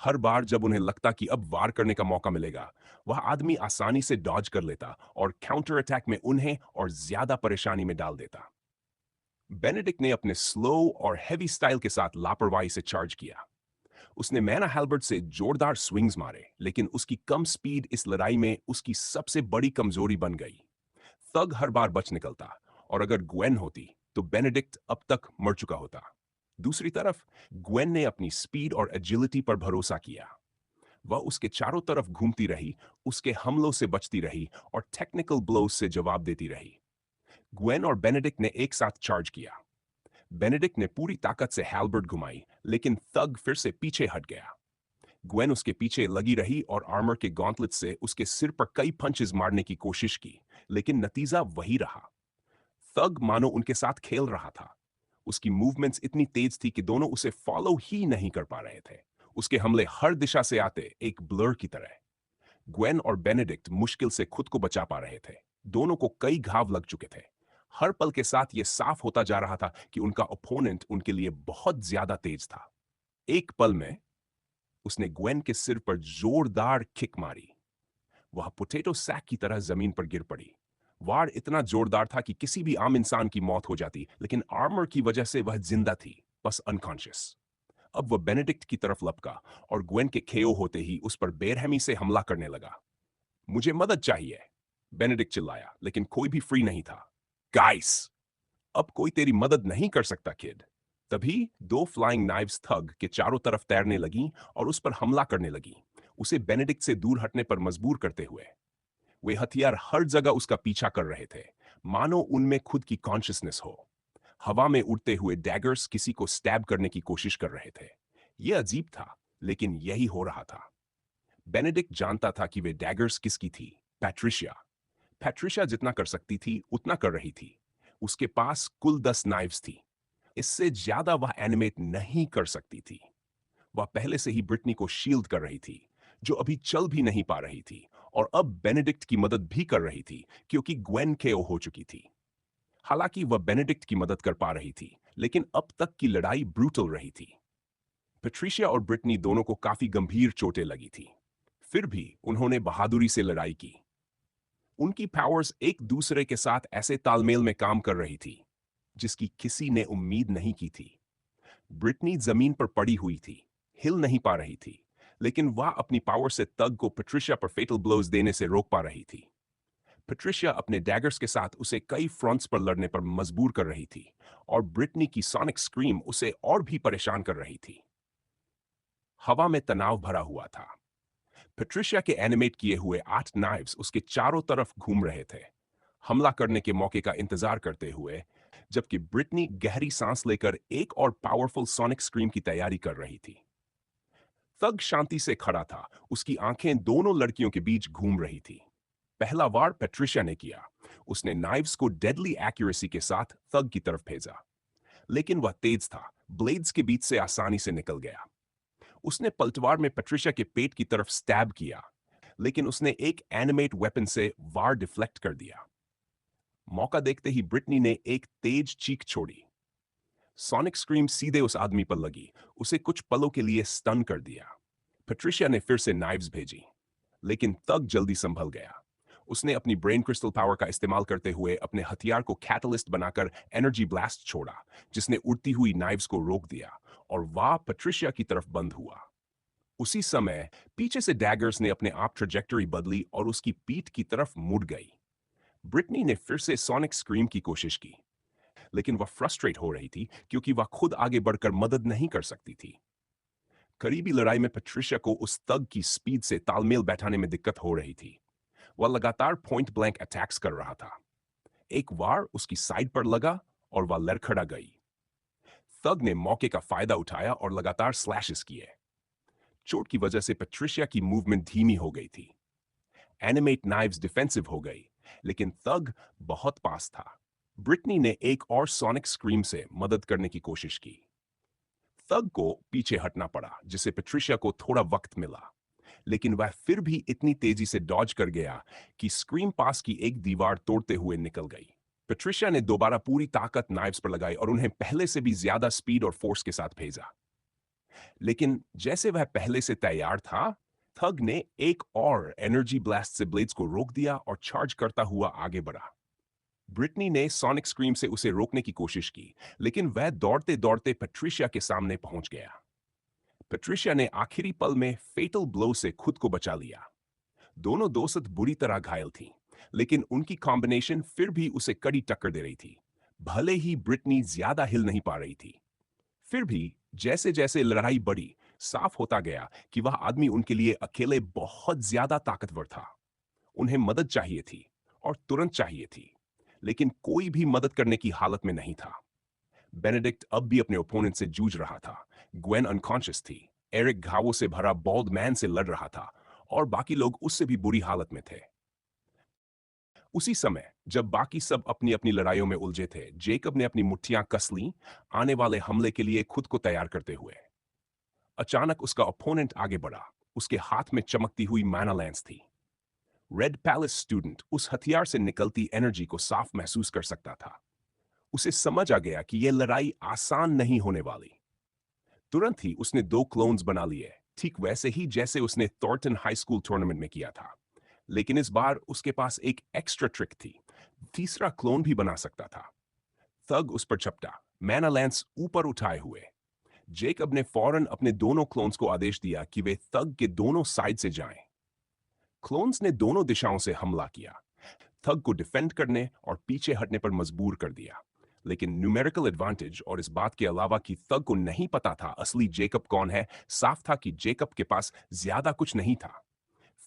हर बार जब उन्हें लगता कि अब वार करने का मौका मिलेगा, वह आदमी आसानी से डॉज कर लेता और काउंटर अटैक में उन्हें और ज्यादा परेशानी में डाल देता। बेनेडिक्ट ने अपने स्लो और हेवी स्टाइल के साथ लापरवाही से चार्ज किया। उसने मैना हैल्बर्ट से जोरदार स्विंग्स मारे, लेकिन उसकी कम स्पीड इस लड़ाई में उसकी सबसे बड़ी कमजोरी बन गई। थग हर बार बच निकलता, और अगर ग्वेन होती तो बेनेडिक्ट अब तक मर चुका होता। दूसरी तरफ ग्वेन ने अपनी स्पीड और एजिलिटी पर भरोसा किया। वह उसके चारों तरफ घूमती रही, उसके हमलों से बचती रही और टेक्निकल ब्लोज से जवाब देती रही। ग्वेन और बेनेडिक्ट ने एक साथ चार्ज किया। बेनेडिक्ट ने पूरी ताकत से हैल्बर्ट घुमाई, लेकिन थग फिर से पीछे हट गया। ग्वेन उसके पीछे लगी रही और आर्मर के गॉन्टलेट से उसके सिर पर कई पंचेस मारने की कोशिश की, लेकिन नतीजा वही रहा। थग मानो उनके साथ खेल रहा था। उसकी मूवमेंट्स इतनी तेज थी कि दोनों उसे फॉलो ही नहीं कर पा रहे थे। उसके हमले हर दिशा से आते, एक ब्लर की तरह। ग्वेन और बेनेडिक्ट मुश्किल से खुद को बचा पा रहे थे। दोनों को कई घाव लग चुके थे। हर पल के साथ यह साफ होता जा रहा था कि उनका ओपोनेंट उनके लिए बहुत ज्यादा तेज था। एक पल में उसने ग्वेन के सिर पर जोरदार किक मारी। वह पोटैटो सैक की तरह जमीन पर गिर पड़ी। वार इतना जोरदार था कि किसी भी आम इंसान की मौत हो जाती, लेकिन आर्मर की वजह से वह जिंदा थी, बस अनकॉन्शियस। अब वह बेनेडिक्ट की तरफ लपका और ग्वेन के KO होते ही उस पर बेरहमी से हमला करने लगा। मुझे मदद चाहिए, बेनेडिक्ट चिल्लाया, लेकिन कोई भी फ्री नहीं था। गाइस, अब कोई तेरी मदद नहीं कर सकता किड, तभी दो फ्लाइंग नाइव्स थग के चारों तरफ तैरने लगीं और उस पर हमला करने लगीं, उसे बेनेडिक्ट से दूर हटने पर मजबूर करते हुए। वे हथियार हर जगह उसका पीछा कर रहे थे, मानो उनमें खुद की कॉन्शियसनेस हो। हवा में उड़ते हुए डैगर्स किसी को स्टैब करने की कोशिश कर रहे थे। यह अजीब था, लेकिन यही हो रहा था। बेनेडिक्ट जानता था कि वे डैगर्स किसकी थी। पैट्रिशिया। पैट्रिशिया जितना कर सकती थी उतना कर रही थी। उसके पास कुल 10 नाइव्स थी। इससे ज्यादा वह एनिमेट नहीं कर सकती थी। वह पहले से ही ब्रिटनी को शील्ड कर रही थी, जो अभी चल भी नहीं पा रही थी, और अब बेनेडिक्ट की मदद भी कर रही थी क्योंकि ग्वेन केओ हो चुकी थी। हालांकि वह बेनेडिक्ट की मदद कर पा रही थी, लेकिन अब तक की लड़ाई ब्रूटल रही थी। पेट्रिशिया और ब्रिटनी दोनों को काफी गंभीर चोटें लगी थी। फिर भी उन्होंने बहादुरी से लड़ाई की। उनकी पावर्स एक दूसरे के साथ ऐसे तालमेल में काम कर रही थी जिसकी किसी ने उम्मीद नहीं की थी। ब्रिटनी जमीन पर पड़ी हुई थी, हिल नहीं पा रही थी, लेकिन वह अपनी पावर से तग को पेट्रिशिया पर फेटल ब्लोज देने से रोक पा रही थी। पेट्रिशिया अपने डैगर्स के साथ उसे कई फ्रंट्स पर लड़ने पर मजबूर कर रही थी, और ब्रिटनी की सोनिक स्क्रीम उसे और भी परेशान कर रही थी। हवा में तनाव भरा हुआ था। पेट्रिशिया के एनिमेट किए हुए 8 नाइव्स उसके चारों तरफ घूम रहे थे, हमला करने के मौके का इंतजार करते हुए, जबकि ब्रिटनी गहरी सांस लेकर एक और पावरफुल सोनिक स्क्रीम की तैयारी कर रही थी। थग शांति से खड़ा था, उसकी आंखें दोनों लड़कियों के बीच घूम रही थी। पहला वार पेट्रिशिया ने किया। उसने नाइव्स को डेडली एक्यूरेसी के साथ थग की तरफ भेजा, लेकिन वह तेज था, ब्लेड्स के बीच से आसानी से निकल गया। उसने पलटवार में पेट्रिशिया के पेट की तरफ स्टैब किया, लेकिन उसने एक एनिमेट वेपन से वार डिफ्लेक्ट कर दिया। मौका देखते ही ब्रिटनी ने एक तेज चीख छोड़ी। सोनिक स्क्रीम सीधे उस आदमी पर लगी, उसे कुछ पलों के लिए स्टन कर दिया। पेट्रिशिया ने फिर से नाइव्स भेजी, लेकिन तग जल्दी संभल गया। उसने अपनी ब्रेन क्रिस्टल पावर का इस्तेमाल करते हुए अपने हथियार को कैटलिस्ट बनाकर एनर्जी ब्लास्ट छोड़ा, जिसने उड़ती हुई नाइव्स को रोक दिया, और वह पेट्रिशिया की तरफ बंद हुआ। उसी समय पीछे से डैगर्स ने अपने आप ट्रेजेक्टरी बदली और उसकी पीठ की तरफ मुड़ गई। ब्रिटनी ने फिर से सोनिक स्क्रीम की कोशिश की, लेकिन वह फ्रस्ट्रेट हो रही थी क्योंकि वह खुद आगे बढ़कर मदद नहीं कर सकती थी। करीबी लड़ाई में पेट्रिशिया को उस तग की स्पीड से तालमेल बैठाने में दिक्कत हो रही थी। वह लगातार पॉइंट ब्लैंक अटैक्स कर रहा था। एक वार उसकी साइड पर लगा और वह लड़खड़ा गई। तग ने मौके का फायदा उठाया और लगातार स्लैशेस किए। चोट की वजह से पेट्रिशिया की मूवमेंट धीमी हो गई थी। एनिमेट नाइव्स डिफेंसिव हो गई, लेकिन तग बहुत पास था। ब्रिटनी ने एक और सोनिक स्क्रीम से मदद करने की कोशिश की। तग को पीछे हटना पड़ा, जिससे पेट्रिशिया को थोड़ा वक्त मिला, लेकिन वह फिर भी इतनी तेजी से डॉज कर गया कि स्क्रीम पास की एक दीवार तोड़ते हुए निकल गई। पेट्रिशिया ने दोबारा पूरी ताकत नाइव्स पर लगाई और उन्हें पहले से भी ज्यादा स्पीड और फोर्स के साथ भेजा। लेकिन जैसे वह पहले से तैयार था, थग ने एक और एनर्जी ब्लास्ट से ब्लेड्स को रोक दिया और चार्ज करता हुआ आगे बढ़ा। ब्रिटनी ने सोनिक स्क्रीम से उसे रोकने की कोशिश की, लेकिन वह दौड़ते दौड़ते पेट्रिशिया के सामने पहुंच गया। पेट्रिशिया ने आखिरी पल में फेटल ब्लो से खुद को बचा लिया। दोनों दोस्त बुरी तरह घायल थीं, लेकिन उनकी कॉम्बिनेशन फिर भी उसे कड़ी टक्कर दे रही थी। भले ही ब्रिटनी ज्यादा हिल नहीं पा रही थी, फिर भी जैसे जैसे लड़ाई बढ़ी, साफ होता गया कि वह आदमी उनके लिए अकेले बहुत ज्यादा ताकतवर था। उन्हें मदद चाहिए थी, और तुरंत चाहिए थी, लेकिन कोई भी मदद करने की हालत में नहीं था। बेनेडिक्ट अब भी अपने ओपोनेंट से जूझ रहा था। ग्वेन अनकॉन्शियस थी, एरिक घावों से भरा बॉल्ड मैन से लड़ रहा था, और बाकी लोग उससे भी बुरी हालत में थे। उसी समय जब बाकी सब अपनी अपनी लड़ाइयों में उलझे थे, जेकब ने अपनी मुट्ठियां कस लीं, आने वाले हमले के लिए खुद को तैयार करते हुए। अचानक उसका ओपोनेंट आगे बढ़ा। उसके हाथ में चमकती हुई मैना लैंस थी। रेड पैलेस स्टूडेंट उस हथियार से निकलती एनर्जी को साफ महसूस कर सकता था। उसे समझ आ गया कि यह लड़ाई आसान नहीं होने वाली। तुरंत ही उसने 2 क्लोन्स बना लिए, ठीक वैसे ही जैसे उसने थॉर्टन हाई स्कूल टूर्नामेंट में किया था। लेकिन इस बार उसके पास एक एक्स्ट्रा ट्रिक थी। तीसरा क्लोन भी बना सकता था। थग उस पर झपटा, मैना लैंस ऊपर उठाए हुए। जेकब ने फौरन अपने दोनों क्लोन्स को आदेश दिया कि वे थग के दोनों साइड से जाएं। क्लोन्स ने दोनों दिशाओं से हमला किया, थग को डिफेंड करने और पीछे हटने पर मजबूर कर दिया। लेकिन न्यूमेरिकल एडवांटेज और इस बात के अलावा कि थग को नहीं पता था असली जेकब कौन है, साफ था कि जेकब के पास ज्यादा कुछ नहीं था।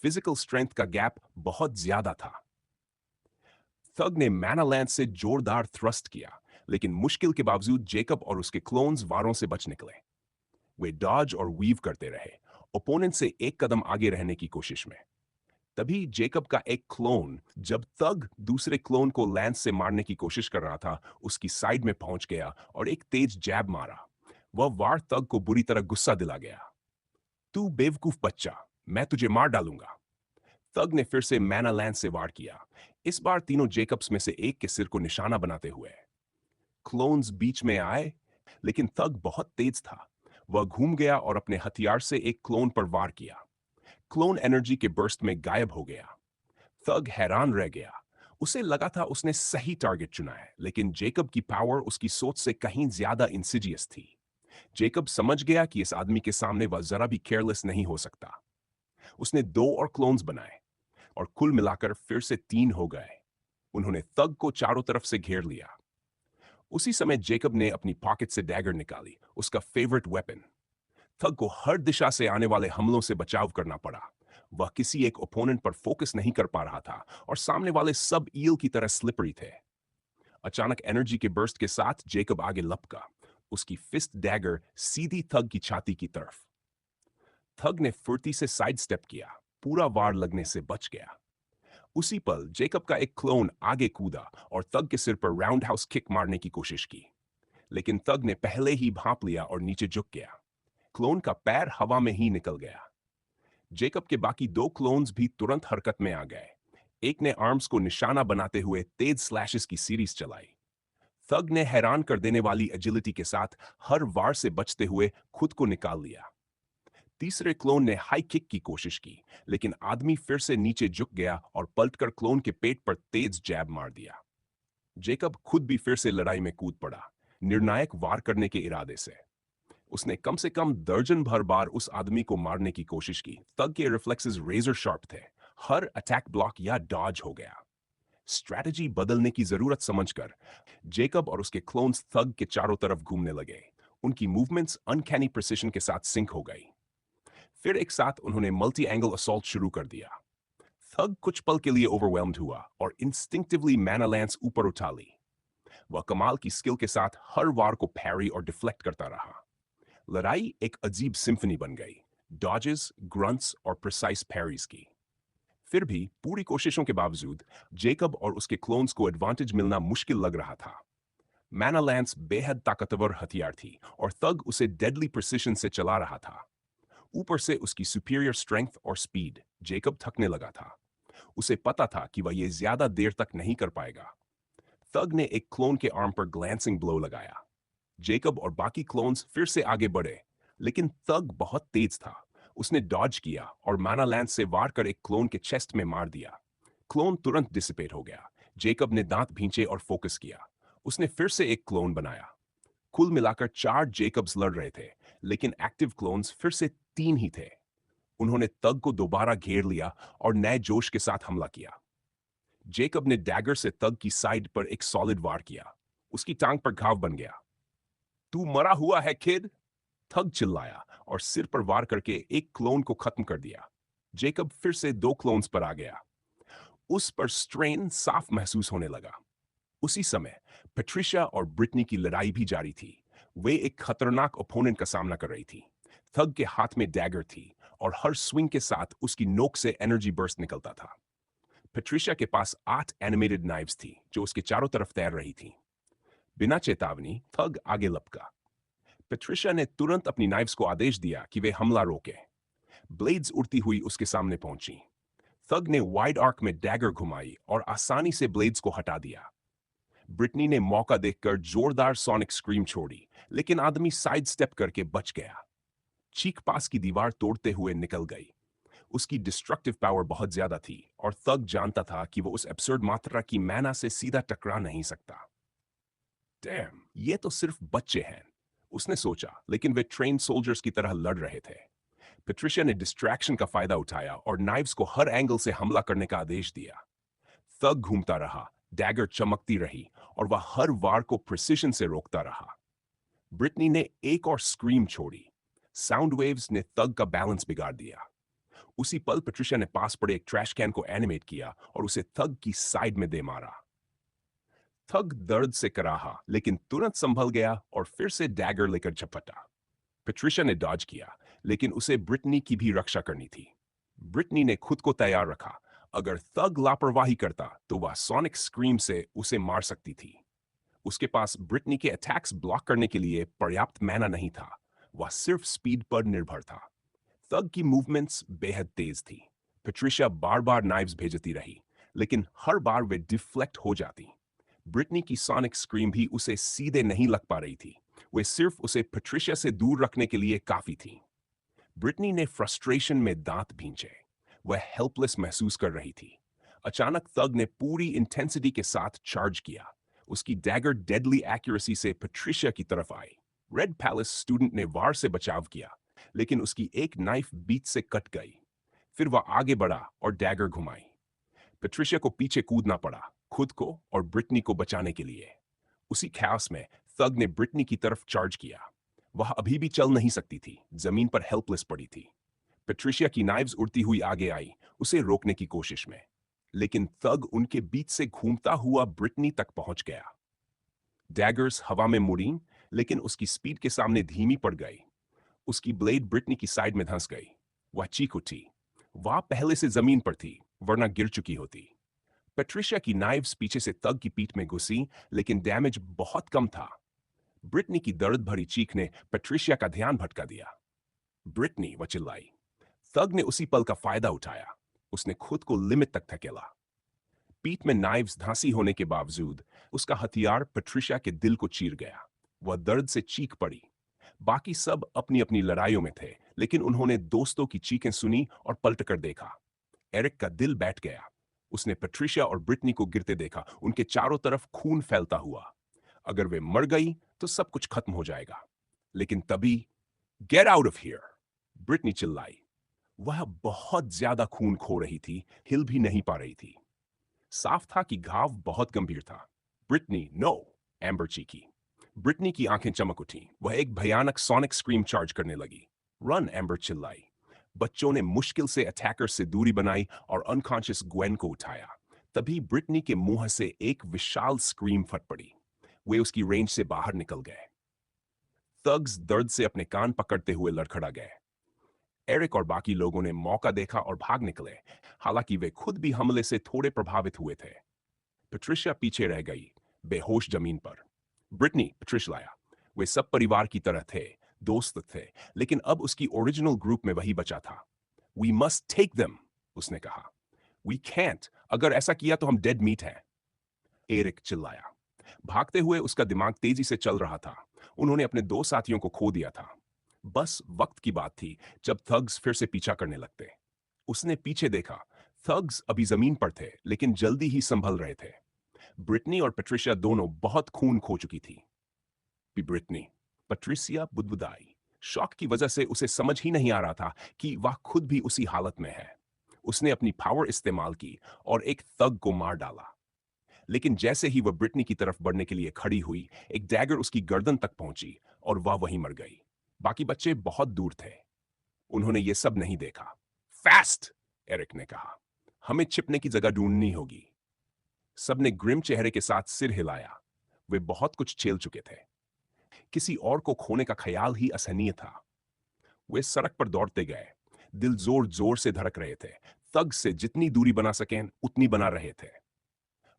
फिजिकल स्ट्रेंथ का गैप बहुत ज्यादा था। थग ने मैनालैंड से जोरदार थ्रस्ट किया, लेकिन मुश्किल के बावजूद जेकब और उसके क्लोन्स वारों से बच निकले। वे डॉज और वीव करते रहे, ओपोनेंट से एक कदम आगे रहने की कोशिश में। तभी जेकब का एक क्लोन, जब थग दूसरे क्लोन को लैंस से मारने की कोशिश कर रहा था, उसकी साइड में पहुंच गया और एक तेज जैब मारा। वह वार थग को बुरी तरह गुस्सा दिला गया। तू बेवकूफ बच्चा, मैं तुझे मार डालूंगा। थग ने फिर से मैना लैंस से वार किया, इस बार तीनों जेकब्स में से एक के सिर को निशाना बनाते हुए। क्लोन्स बीच में आए, लेकिन थग बहुत तेज था। वह घूम गया और अपने हथियार से एक क्लोन पर वार किया। क्लोन एनर्जी के बर्स्ट में गायब हो गया। थग हैरान रह गया। उसे लगा था उसने सही टारगेट चुना है, लेकिन जेकब की पावर उसकी सोच से कहीं ज्यादा इंसिडियस थी। जेकब समझ गया कि इस आदमी के सामने वह जरा भी केयरलेस नहीं हो सकता। उसने दो और क्लोन्स बनाए और कुल मिलाकर फिर से 3 हो गए। उन्होंने थग को चारों तरफ से घेर लिया। उसी समय जेकब ने अपनी पॉकेट से डैगर निकाली, उसका फेवरेट वेपन। थग को हर दिशा से आने वाले हमलों से बचाव करना पड़ा। वह किसी एक ओपोनेंट पर फोकस नहीं कर पा रहा था और सामने वाले सब ईल की तरह स्लिपरी थे। अचानक एनर्जी के बर्स्ट के साथ जेकब आगे लपका, उसकी फिस्ट डैगर सीधी थग की छाती की तरफ। थग ने फुर्ती से साइड स्टेप किया, पूरा वार लगने से बच गया। उसी पल जेकब का एक क्लोन आगे कूदा और थग के सिर पर राउंड हाउस किक मारने की कोशिश की, लेकिन थग ने पहले ही भांप लिया और नीचे झुक गया। क्लोन का पैर हवा में ही निकल गया। जेकब के बाकी दो क्लोन्स भी तुरंत हरकत में आ गए। एक ने आर्म्स को निशाना बनाते हुए तेज स्लैशेस की सीरीज चलाई। थग ने हैरान कर देने वाली एजिलिटी के साथ हर वार से बचते हुए खुद को निकाल लिया। तीसरे क्लोन ने हाई किक की कोशिश की, लेकिन आदमी फिर से नीचे झुक गया और पलटकर क्लोन के पेट पर तेज जैब मार दिया। जेकब खुद भी फिर से लड़ाई में कूद पड़ा, निर्णायक वार करने के इरादे से। उसने कम से कम दर्जन भर बार उस आदमी को मारने की कोशिश की। थग के रिफ्लेक्सेस रेजर शार्प थे, हर अटैक ब्लॉक या डॉज हो गया। स्ट्रैटेजी बदलने की जरूरत समझकर जेकब और उसके क्लोन्स थग के चारों तरफ घूमने लगे। उनकी मूवमेंट्स अनकैनी प्रिसिशन के साथ सिंक हो गई। फिर एक साथ उन्होंने मल्टी एंगल असॉल्ट शुरू कर दिया। थग कुछ पल के लिए ओवरवेल्म्ड हुआ और इंस्टिंक्टिवली मैना लैंस ऊपर उठा ली। वह कमाल की स्किल के साथ हर वार को पैरी और डिफ्लेक्ट करता रहा। लड़ाई एक अजीब सिम्फनी बन गई, डॉजेस, ग्रंट्स और प्रिसाइज पैरीज की। फिर भी पूरी कोशिशों के बावजूद जेकब और उसके क्लोन्स को एडवांटेज मिलना मुश्किल लग रहा था। मैना लैंस बेहद ताकतवर हथियार थी और थग उसे डेडली प्रिसिशन से चला रहा था। ऊपर से उसकी सुपीरियर स्ट्रेंथ और स्पीड, जेकब थकने लगा था। उसे पता था कि वह ये ज्यादा देर तक नहीं कर पाएगा। थग ने एक क्लोन के आर्म पर ग्लैंसिंग ब्लो लगाया। जेकब और बाकी क्लोन्स फिर से आगे बढ़े, लेकिन थग बहुत तेज था। उसने डॉज किया और माना लैंस से वार कर एक क्लोन के चेस्ट में मार दिया। क्लोन तुरंत डिसिपेट हो गया। जेकब ने दांत भींचे और फोकस किया। उसने फिर से एक क्लोन बनाया। कुल मिलाकर 4 जेकब्स लड़ रहे थे, लेकिन एक्टिव क्लोन्स फिर से 3 ही थे। उन्होंने तग को दोबारा घेर लिया और नए जोश के साथ हमला किया। जेकब ने डैगर से तग की साइड पर एक सॉलिड वार किया। उसकी टांग पर घाव बन गया। तू मरा हुआ है किड, थग चिल्लाया और सिर पर वार करके एक क्लोन को खत्म कर दिया। जेकब फिर से 2 क्लोन्स पर आ गया। उस पर स्ट्रेन साफ महसूस होने लगा। उसी समय पेट्रिशिया और ब्रिटनी की लड़ाई भी जारी थी। वे एक खतरनाक ओपोनेंट का सामना कर रही थी। थग के हाथ में डैगर थी और हर स्विंग के साथ उसकी नोक से एनर्जी बर्स्ट निकलता था। पेट्रिशिया के पास 8 एनिमेटेड नाइव्स थी जो उसके चारों तरफ तैर रही थी। बिना चेतावनी थग आगे लपका। पेट्रिशिया ने तुरंत अपनी नाइव्स को आदेश दिया कि वे हमला रोकें। ब्लेड्स उड़ती हुई उसके सामने पहुंची। थग ने वाइड आर्क में डैगर घुमाई और आसानी से ब्लेड्स को हटा दिया। ब्रिटनी ने मौका देखकर जोरदार सोनिक स्क्रीम छोड़ी, लेकिन आदमी साइड स्टेप करके बच गया। चीक पास की दीवार तोड़ते हुए निकल गई। उसकी डिस्ट्रक्टिव पावर बहुत ज्यादा थी और थग जानता था कि वो उस एब्सर्ड मात्रा की मैना से सीधा टकरा नहीं सकता। डैम, ये तो सिर्फ बच्चे हैं, उसने सोचा, लेकिन वे ट्रेन सोल्जर्स की तरह लड़ रहे थे। पेट्रिशिया ने डिस्ट्रैक्शन का फायदा उठाया और नाइव्स को हर एंगल से हमला करने का आदेश दिया। थग घूमता रहा, डैगर चमकती रही और वह हर वार को प्रिसिशन से रोकता रहा। ब्रिटनी ने एक और स्क्रीम छोड़ी। साउंड वेव्स ने थग का बैलेंस बिगाड़ दिया। उसी पल पेट्रिशिया ने पास पड़े एक ट्रैश कैन को एनिमेट किया और उसे थग की साइड में दे मारा। थग दर्द से कराहा लेकिन तुरंत संभल गया और फिर से डैगर लेकर झपटा। पेट्रिशिया ने डॉज किया, लेकिन उसे ब्रिटनी की भी रक्षा करनी थी। ब्रिटनी ने खुद को तैयार रखा। अगर थग लापरवाही करता तो वह सोनिक स्क्रीम से उसे मार सकती थी। उसके पास ब्रिटनी के अटैक्स ब्लॉक करने के लिए पर्याप्त मैना नहीं था। वह सिर्फ स्पीड पर निर्भर था। थग की मूवमेंट्स बेहद तेज थी। पेट्रिशिया बार बार नाइव्स भेजती रही, लेकिन हर बार वे डिफ्लेक्ट हो जाती। ब्रिटनी की सोनिक स्क्रीम भी उसे सीधे नहीं लग पा रही थी। वे सिर्फ उसे पेट्रिशिया से दूर रखने के लिए काफी थी। ब्रिटनी ने फ्रस्ट्रेशन में दांत भींचे। वह हेल्पलेस महसूस कर रही थी। अचानक थग ने पूरी इंटेंसिटी के साथ चार्ज किया। उसकी डैगर डेडली एक्यूरेसी से पेट्रिशिया की तरफ आई। रेड पैलेस स्टूडेंट ने वार से बचाव किया, लेकिन उसकी एक नाइफ बीच से कट गई। फिर वह आगे बढ़ा और डैगर घुमाई। पेट्रिशिया को पीछे कूदना पड़ा, खुद को और ब्रिटनी को बचाने के लिए। उसी ख्यास में थग ने ब्रिटनी की तरफ चार्ज किया। वह अभी भी चल नहीं सकती थी, जमीन पर हेल्पलेस पड़ी थी। पेट्रिशिया की नाइव्स उड़ती हुई आगे आई, उसे रोकने की कोशिश में। लेकिन थग उनके बीच से घूमता हुआ ब्रिटनी तक पहुंच गया। डैगर्स हवा में मुड़ी, लेकिन उसकी स्पीड के सामने धीमी पड़ गई। उसकी ब्लेड ब्रिटनी की साइड में धंस गई। वह चीख उठी। वह पहले से जमीन पर थी, वरना गिर चुकी होती। पेट्रिशिया की नाइव्स पीछे से थग की पीठ में घुसी, लेकिन डैमेज बहुत कम था। ब्रिटनी की दर्द भरी चीख ने पेट्रिशिया का ध्यान भटका दिया। ब्रिटनी, वह चिल्लाई। थग ने उसी पल का फायदा उठाया। उसने खुद को लिमिट तक धकेला। पीठ में नाइव्स धांसी होने के बावजूद उसका हथियार पेट्रिशिया के दिल को चीर गया। वह दर्द से चीख पड़ी। बाकी सब अपनी अपनी लड़ाइयों में थे, लेकिन उन्होंने दोस्तों की चीखें सुनी और पलट कर देखा। एरिक का दिल बैठ गया। उसने पेट्रिशिया और ब्रिटनी को गिरते देखा, उनके चारों तरफ खून फैलता हुआ। अगर वे मर गई तो सब कुछ खत्म हो जाएगा। लेकिन तभी get out of here, Britney चिल्लाई। वह बहुत ज्यादा खून खो रही थी, हिल भी नहीं पा रही थी। साफ था कि घाव बहुत गंभीर था। ब्रिटनी, नो, एम्बर चीखी। ब्रिटनी की आंखें चमक उठी। वह एक भयानक सोनिक स्क्रीम चार्ज करने लगी। रन, एम्बर चिल्लाई। बच्चों ने मुश्किल से अटैकर से दूरी बनाई और अनकॉन्शियस ग्वेन को उठाया। तभी ब्रिटनी के मुंह से एक विशाल स्क्रीम फट पड़ी। वे उसकी रेंज से बाहर निकल गए। थग्स दर्द से अपने कान पकड़ते हुए लड़खड़ा गए। एरिक और बाकी लोगों ने मौका देखा और भाग निकले, हालांकि वे खुद भी हमले से थोड़े प्रभावित हुए थे। पेट्रिशिया पीछे रह गई, बेहोश जमीन पर। ब्रिटनी, पेट्रिश लाया। वे सब परिवार की तरह थे, दोस्त थे, लेकिन अब उसकी ओरिजिनल ग्रुप में वही बचा था। वी मस्ट टेक देम, उसने कहा। वी कैंट, अगर ऐसा किया तो हम डेड मीट हैं। एरिक चिल्लाया। भागते हुए उसका दिमाग तेजी से चल रहा था। उन्होंने अपने दो साथियों को खो दिया था। बस वक्त की बात थी जब थग्स फिर से पीछा करने लगते। उसने पीछे देखा। थग्स अभी जमीन पर थे, लेकिन जल्दी ही संभल रहे थे। ब्रिटनी और पेट्रिशिया दोनों बहुत खून खो चुकी थी। Britney, Patricia बुदबुदाई। शॉक की वजह से उसे समझ ही नहीं आ रहा था कि वह खुद भी उसी हालत में है। उसने अपनी पावर इस्तेमाल की और एक थग को मार डाला। लेकिन जैसे ही वह ब्रिटनी की तरफ बढ़ने के लिए खड़ी हुई, एक डैगर उसकी गर्दन तक पहुंची और वह वहीं मर गई। बाकी बच्चे बहुत दूर थे। उन्होंने ये सब नहीं देखा। फास्ट, एरिक ने कहा। हमें छिपने की जगह ढूंढनी होगी। सबने ग्रिम चेहरे के साथ सिर हिलाया। वे बहुत कुछ झेल चुके थे। किसी और को खोने का ख्याल ही असहनीय था। वे सड़क पर दौड़ते गए। दिल जोर जोर से धड़क रहे थे। थग से जितनी दूरी बना सकें उतनी बना रहे थे।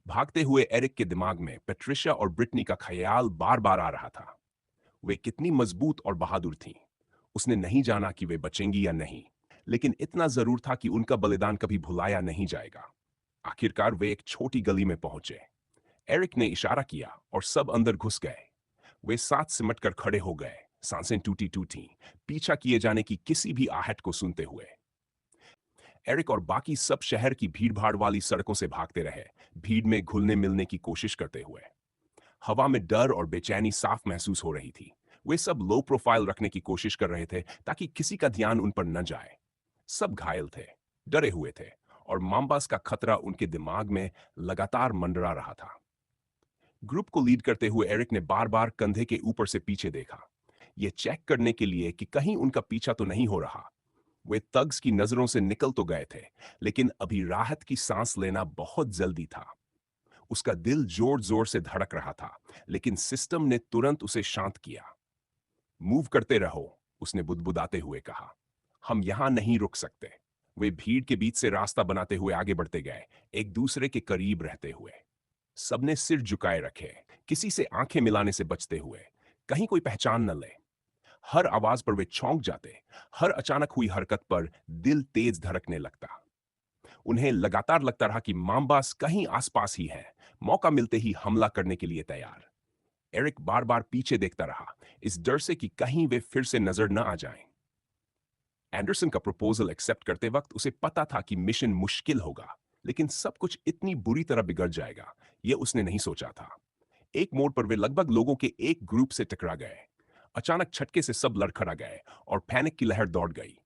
भागते हुए एरिक के दिमाग में पेट्रिशिया और ब्रिटनी का ख्याल बार बार आ रहा था। वे कितनी मजबूत और बहादुर थीं। उसने नहीं जाना कि वे बचेंगी या नहीं, लेकिन इतना जरूर था कि उनका बलिदान कभी भुलाया नहीं जाएगा। आखिरकार वे एक छोटी गली में पहुंचे। एरिक ने इशारा किया और सब अंदर घुस गए। वे साथ सिमटकर खड़े हो गए, सांसें टूटी टूटी, पीछा किए जाने की किसी भी आहट को सुनते हुए। एरिक और बाकी सब शहर की भीड़भाड़ वाली सड़कों से भागते रहे, भीड़ में घुलने मिलने की कोशिश करते हुए। हवा में डर और बेचैनी साफ महसूस हो रही थी। वे सब लो प्रोफाइल रखने की कोशिश कर रहे थे ताकि किसी का ध्यान उन पर न जाए। सब घायल थे, डरे हुए थे और माम्बास का खतरा उनके दिमाग में लगातार मंडरा रहा था। ग्रुप को लीड करते हुए एरिक ने बार बार कंधे के ऊपर से पीछे देखा, यह चेक करने के लिए कि कहीं उनका पीछा तो नहीं हो रहा। वे तग्स की नजरों से निकल तो गए थे, लेकिन अभी राहत की सांस लेना बहुत जल्दी था। उसका दिल जोर जोर से धड़क रहा था, लेकिन सिस्टम ने तुरंत उसे शांत किया। मूव करते रहो, उसने बुदबुदाते हुए कहा। हम यहां नहीं रुक सकते। वे भीड़ के बीच से रास्ता बनाते हुए आगे बढ़ते गए, एक दूसरे के करीब रहते हुए। सबने सिर झुकाए रखे, किसी से आंखें मिलाने से बचते हुए, कहीं कोई पहचान न ले। हर आवाज पर वे चौंक जाते, हर अचानक हुई हरकत पर दिल तेज धड़कने लगता। उन्हें लगातार लगता रहा कि माम्बास कहीं आसपास ही है, मौका मिलते ही हमला करने के लिए तैयार। एरिक बार बार पीछे देखता रहा, इस डर से कि कहीं वे फिर से नजर न आ जाएं। एंडरसन का प्रपोजल एक्सेप्ट करते वक्त उसे पता था कि मिशन मुश्किल होगा, लेकिन सब कुछ इतनी बुरी तरह बिगड़ जाएगा, यह उसने नहीं सोचा था। एक मोड़ पर वे लगभग लोगों के एक ग्रुप से टकरा गए। अचानक झटके से सब लड़खड़ा गए और पैनिक की लहर दौड़ गई।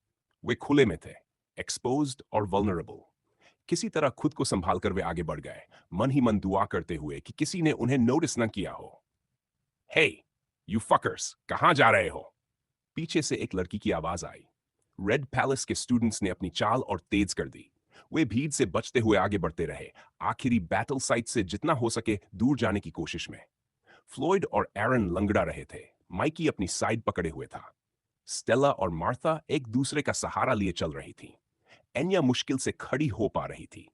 वे खुले में थे, एक्सपोज्ड और वल्नरेबल। किसी तरह खुद को संभाल कर वे आगे बढ़ गए, मन ही मन दुआ करते हुए कि किसी ने उन्हें नोटिस न किया हो। हे, यू फकर्स, कहां जा रहे हो? पीछे से एक लड़की की आवाज आई। रेड पैलेस के स्टूडेंट्स ने अपनी चाल और तेज कर दी। वे भीड़ से बचते हुए आगे बढ़ते रहे, आखिरी बैटल साइट से जितना हो सके दूर जाने की कोशिश में। फ्लॉयड और एरन लंगड़ा रहे थे, माइकी अपनी साइड पकड़े हुए था। स्टेला और मार्था एक दूसरे का सहारा लिए चल रही थी। एन्या मुश्किल से खड़ी हो पा रही थी।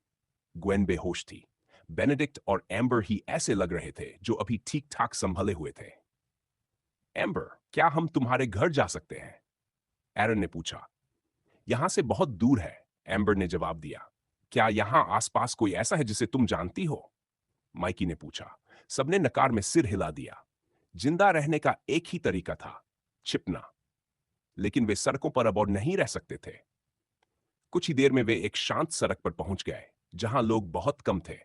ग्वेन बेहोश थी। बेनेडिक्ट और एम्बर ही ऐसे लग रहे थे जो अभी ठीक ठाक संभले हुए थे। एम्बर, क्या हम तुम्हारे घर जा सकते हैं? एरन ने पूछा। यहां से बहुत दूर है, एम्बर ने जवाब दिया। क्या यहां आसपास कोई ऐसा है जिसे तुम जानती हो? माइकी ने पूछा। सबने नकार में सिर हिला दिया। जिंदा रहने का एक ही तरीका था, छिपना। लेकिन वे सड़कों पर अब और नहीं रह सकते थे। कुछ ही देर में वे एक शांत सड़क पर पहुंच गए, जहां लोग बहुत कम थे।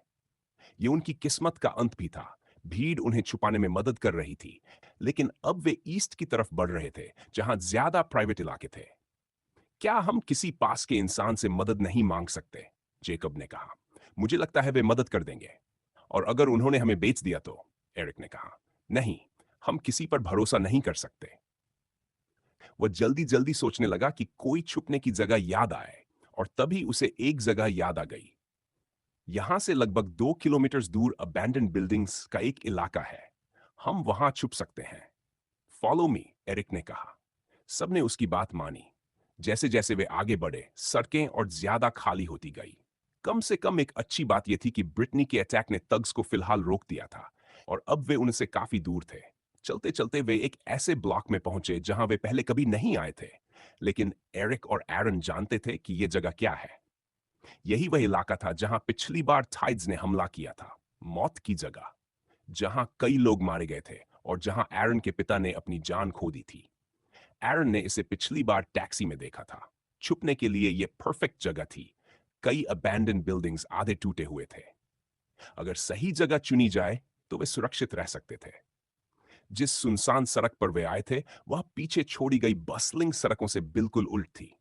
ये उनकी किस्मत का अंत भी था। भीड़ उन्हें छुपाने में मदद कर रही थी, लेकिन अब वे ईस्ट की तरफ बढ़ रहे थे, जहां ज्यादा प्राइवेट इलाके थे। क्या हम किसी पास के इंसान से मदद नहीं मांग सकते? जेकब ने कहा। मुझे लगता है वे मदद कर देंगे। और अगर उन्होंने हमें बेच दिया तो? एरिक ने कहा। नहीं, हम किसी पर भरोसा नहीं कर सकते। वह जल्दी जल्दी सोचने लगा कि कोई छुपने की जगह याद आए, और तभी उसे एक जगह याद आ गई। यहां से लगभग 2 किलोमीटर दूर अबैंडन्ड बिल्डिंग्स का एक इलाका है। हम वहां छुप सकते हैं। फॉलो मी, एरिक ने कहा। सबने उसकी बात मानी। जैसे जैसे वे आगे बढ़े, सड़कें और ज्यादा खाली होती गई। कम से कम एक अच्छी बात यह थी कि ब्रिटनी के अटैक ने तग्स को फिलहाल रोक दिया था, और अब वे उनसे काफी दूर थे। चलते चलते वे एक ऐसे ब्लॉक में पहुंचे जहां वे पहले कभी नहीं आए थे, लेकिन एरिक और एरन जानते थे कि यह जगह क्या है। यही वह इलाका था जहां पिछली बार टाइड्स ने हमला किया था, मौत की जगह, जहां कई लोग मारे गए थे और जहां एरन के पिता ने अपनी जान खो दी थी। एरन ने इसे पिछली बार टैक्सी में देखा था। छुपने के लिए यह परफेक्ट जगह थी। कई अबैंडन बिल्डिंग्स आधे टूटे हुए थे। अगर सही जगह चुनी जाए तो वे सुरक्षित रह सकते थे। जिस सुनसान सड़क पर वे आए थे, वह पीछे छोड़ी गई बसलिंग सड़कों से बिल्कुल उल्ट थी।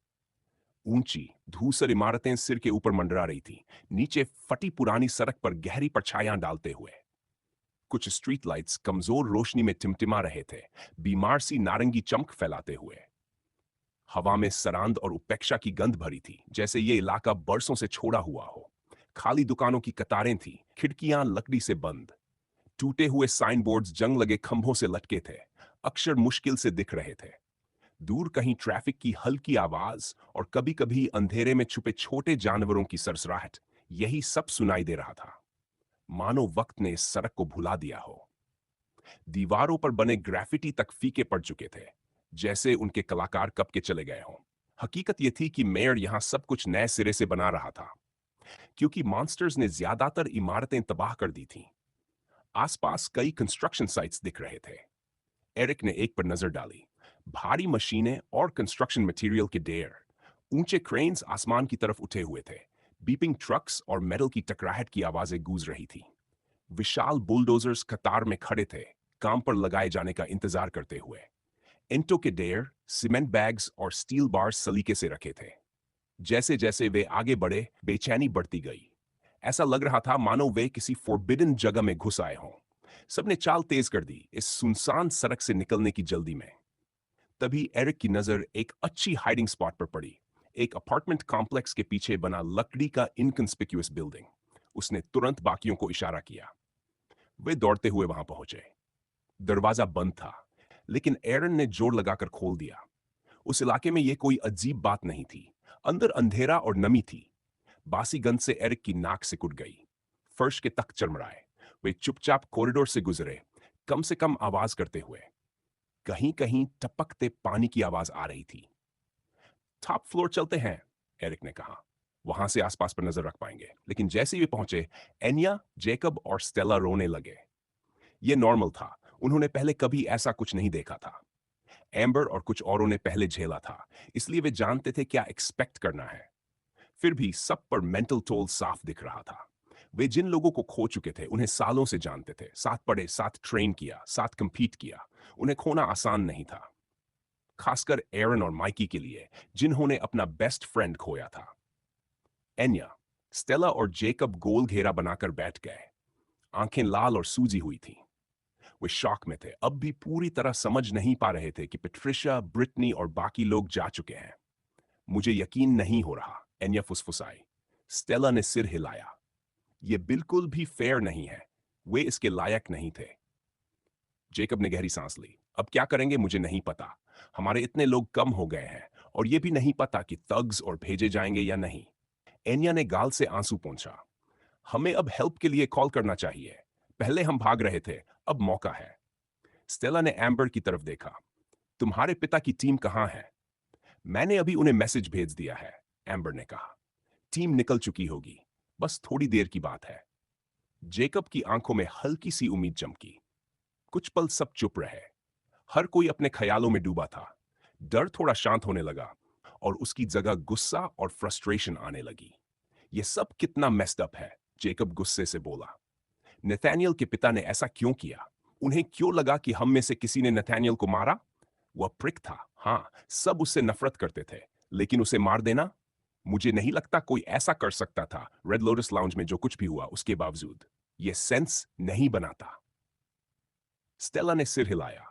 ऊंची धूसर इमारतें सिर के ऊपर मंडरा रही थी, नीचे फटी पुरानी सड़क पर गहरी परछाइयां डालते हुए। कुछ स्ट्रीट लाइट्स कमजोर रोशनी में टिमटिमा रहे थे, बीमार सी नारंगी चमक फैलाते हुए। हवा में सरांद और उपेक्षा की गंध भरी थी, जैसे ये इलाका बरसों से छोड़ा हुआ हो। खाली दुकानों की कतारें थीं, खिड़कियां लकड़ी से बंद। टूटे हुए साइन बोर्ड्स जंग लगे खंभों से लटके थे, अक्षर मुश्किल से दिख रहे थे। दूर कहीं ट्रैफिक की हल्की आवाज और कभी-कभी अंधेरे में छुपे छोटे जानवरों की सरसराहट, यही सब सुनाई दे रहा था। मानो वक्त ने इस सड़क को भुला दिया हो। दीवारों पर बने ग्राफिटी तक फीके पड़ चुके थे, जैसे उनके कलाकार कब के चले गए हों। हकीकत यह थी कि मेयर यहां सब कुछ नए सिरे से बना रहा था, क्योंकि मॉन्स्टर्स ने ज्यादातर इमारतें तबाह कर दी थीं। आसपास कई कंस्ट्रक्शन साइट्स दिख रहे थे। एरिक ने एक पर नजर डाली। भारी मशीनें और कंस्ट्रक्शन मटेरियल के ढेर। ऊंचे क्रेन्स आसमान की तरफ उठे हुए थे। बीपिंग ट्रक्स और मेटल की टकराहट की आवाजें गूंज रही थी। विशाल बुलडोजर्स कतार में खड़े थे, काम पर लगाए जाने का इंतजार करते हुए। इंटों के ढेर, सीमेंट बैग्स और स्टील बार्स सलीके से रखे थे। जैसे जैसे वे आगे बढ़े, बेचैनी बढ़ती गई। ऐसा लग रहा था मानो वे किसी फोरबिडन जगह में घुस आए हों। सबने चाल तेज कर दी इस सुनसान सड़क से निकलने की जल्दी में। तभी एरिक की नजर एक अच्छी हाइडिंग स्पॉट पर पड़ी। एक अपार्टमेंट कॉम्प्लेक्स के पीछे बना लकड़ी का इनकंस्पिक्यूअस बिल्डिंग। उसने तुरंत बाकियों को इशारा किया। वे दौड़ते हुए वहां पहुंचे। दरवाजा बंद था, लेकिन एरन ने जोर लगाकर खोल दिया। उस इलाके में यह कोई अजीब बात नहीं थी। अंदर अंधेरा और नमी थी। बासी गंध से एरिक की नाक सिकुड़ गई। फर्श के तक चरमराए। वे चुपचाप कॉरिडोर से गुजरे, कम से कम आवाज करते हुए। कहीं कहीं टपकते पानी की आवाज आ रही थी। टॉप फ्लोर चलते हैं, एरिक ने कहा। वहां से आसपास पर नजर रख पाएंगे। लेकिन जैसे ही वे पहुंचे, एनिया, जेकब और स्टेला रोने लगे। यह नॉर्मल था। उन्होंने पहले कभी ऐसा कुछ नहीं देखा था। एम्बर और कुछ औरों ने पहले झेला था, इसलिए वे जानते थे क्या एक्सपेक्ट करना है। फिर भी सब पर मेंटल टोल साफ दिख रहा था। वे जिन लोगों को खो चुके थे उन्हें सालों से जानते थे, साथ पढ़े, साथ ट्रेन किया, साथ कंपीट किया। उन्हें खोना आसान नहीं था, खासकर एरन और माइकी के लिए, जिन्होंने अपना बेस्ट फ्रेंड खोया था। एन्या, स्टेला और जेकब गोल घेरा बनाकर बैठ गए। आंखें लाल और सूजी हुई थीं। वे शॉक में थे, अब भी पूरी तरह समझ नहीं पा रहे थे कि पेट्रिशा, ब्रिटनी और बाकी लोग जा चुके हैं। मुझे यकीन नहीं हो रहा, एन्या फुसफुसाई। स्टेला ने सिर हिलाया। यह बिल्कुल भी फेयर नहीं है। वे इसके लायक नहीं थे। जेकब ने गहरी सांस ली। अब क्या करेंगे मुझे नहीं पता। हमारे इतने लोग कम हो गए हैं, और यह भी नहीं पता कि थग्स और भेजे जाएंगे या नहीं। एनिया ने गाल से आंसू पोंछा। हमें अब हेल्प के लिए कॉल करना चाहिए। पहले हम भाग रहे थे, अब मौका है। स्टेला ने एम्बर की तरफ देखा। तुम्हारे पिता की टीम कहां है? मैंने अभी उन्हें मैसेज भेज दिया है, एम्बर ने कहा। टीम निकल चुकी होगी, बस थोड़ी देर की बात है। जेकब की आंखों में हल्की सी उम्मीद चमकी। कुछ पल सब चुप रहे। हर कोई अपने ख्यालों में डूबा था। डर थोड़ा शांत होने लगा, और उसकी जगह गुस्सा और फ्रस्ट्रेशन आने लगी। यह सब कितना मेस्ड अप है, जेकब गुस्से से बोला। नथानियल के पिता ने ऐसा क्यों किया? उन्हें क्यों लगा कि हम में से किसी ने नथानियल को मारा? वह प्रिक था, हाँ, सब उससे नफरत करते थे, लेकिन उसे मार देना? मुझे नहीं लगता कोई ऐसा कर सकता था। रेड लोटस लाउंज में जो कुछ भी हुआ उसके बावजूद यह सेंस नहीं बनाता। स्टेला ने सिर हिलाया।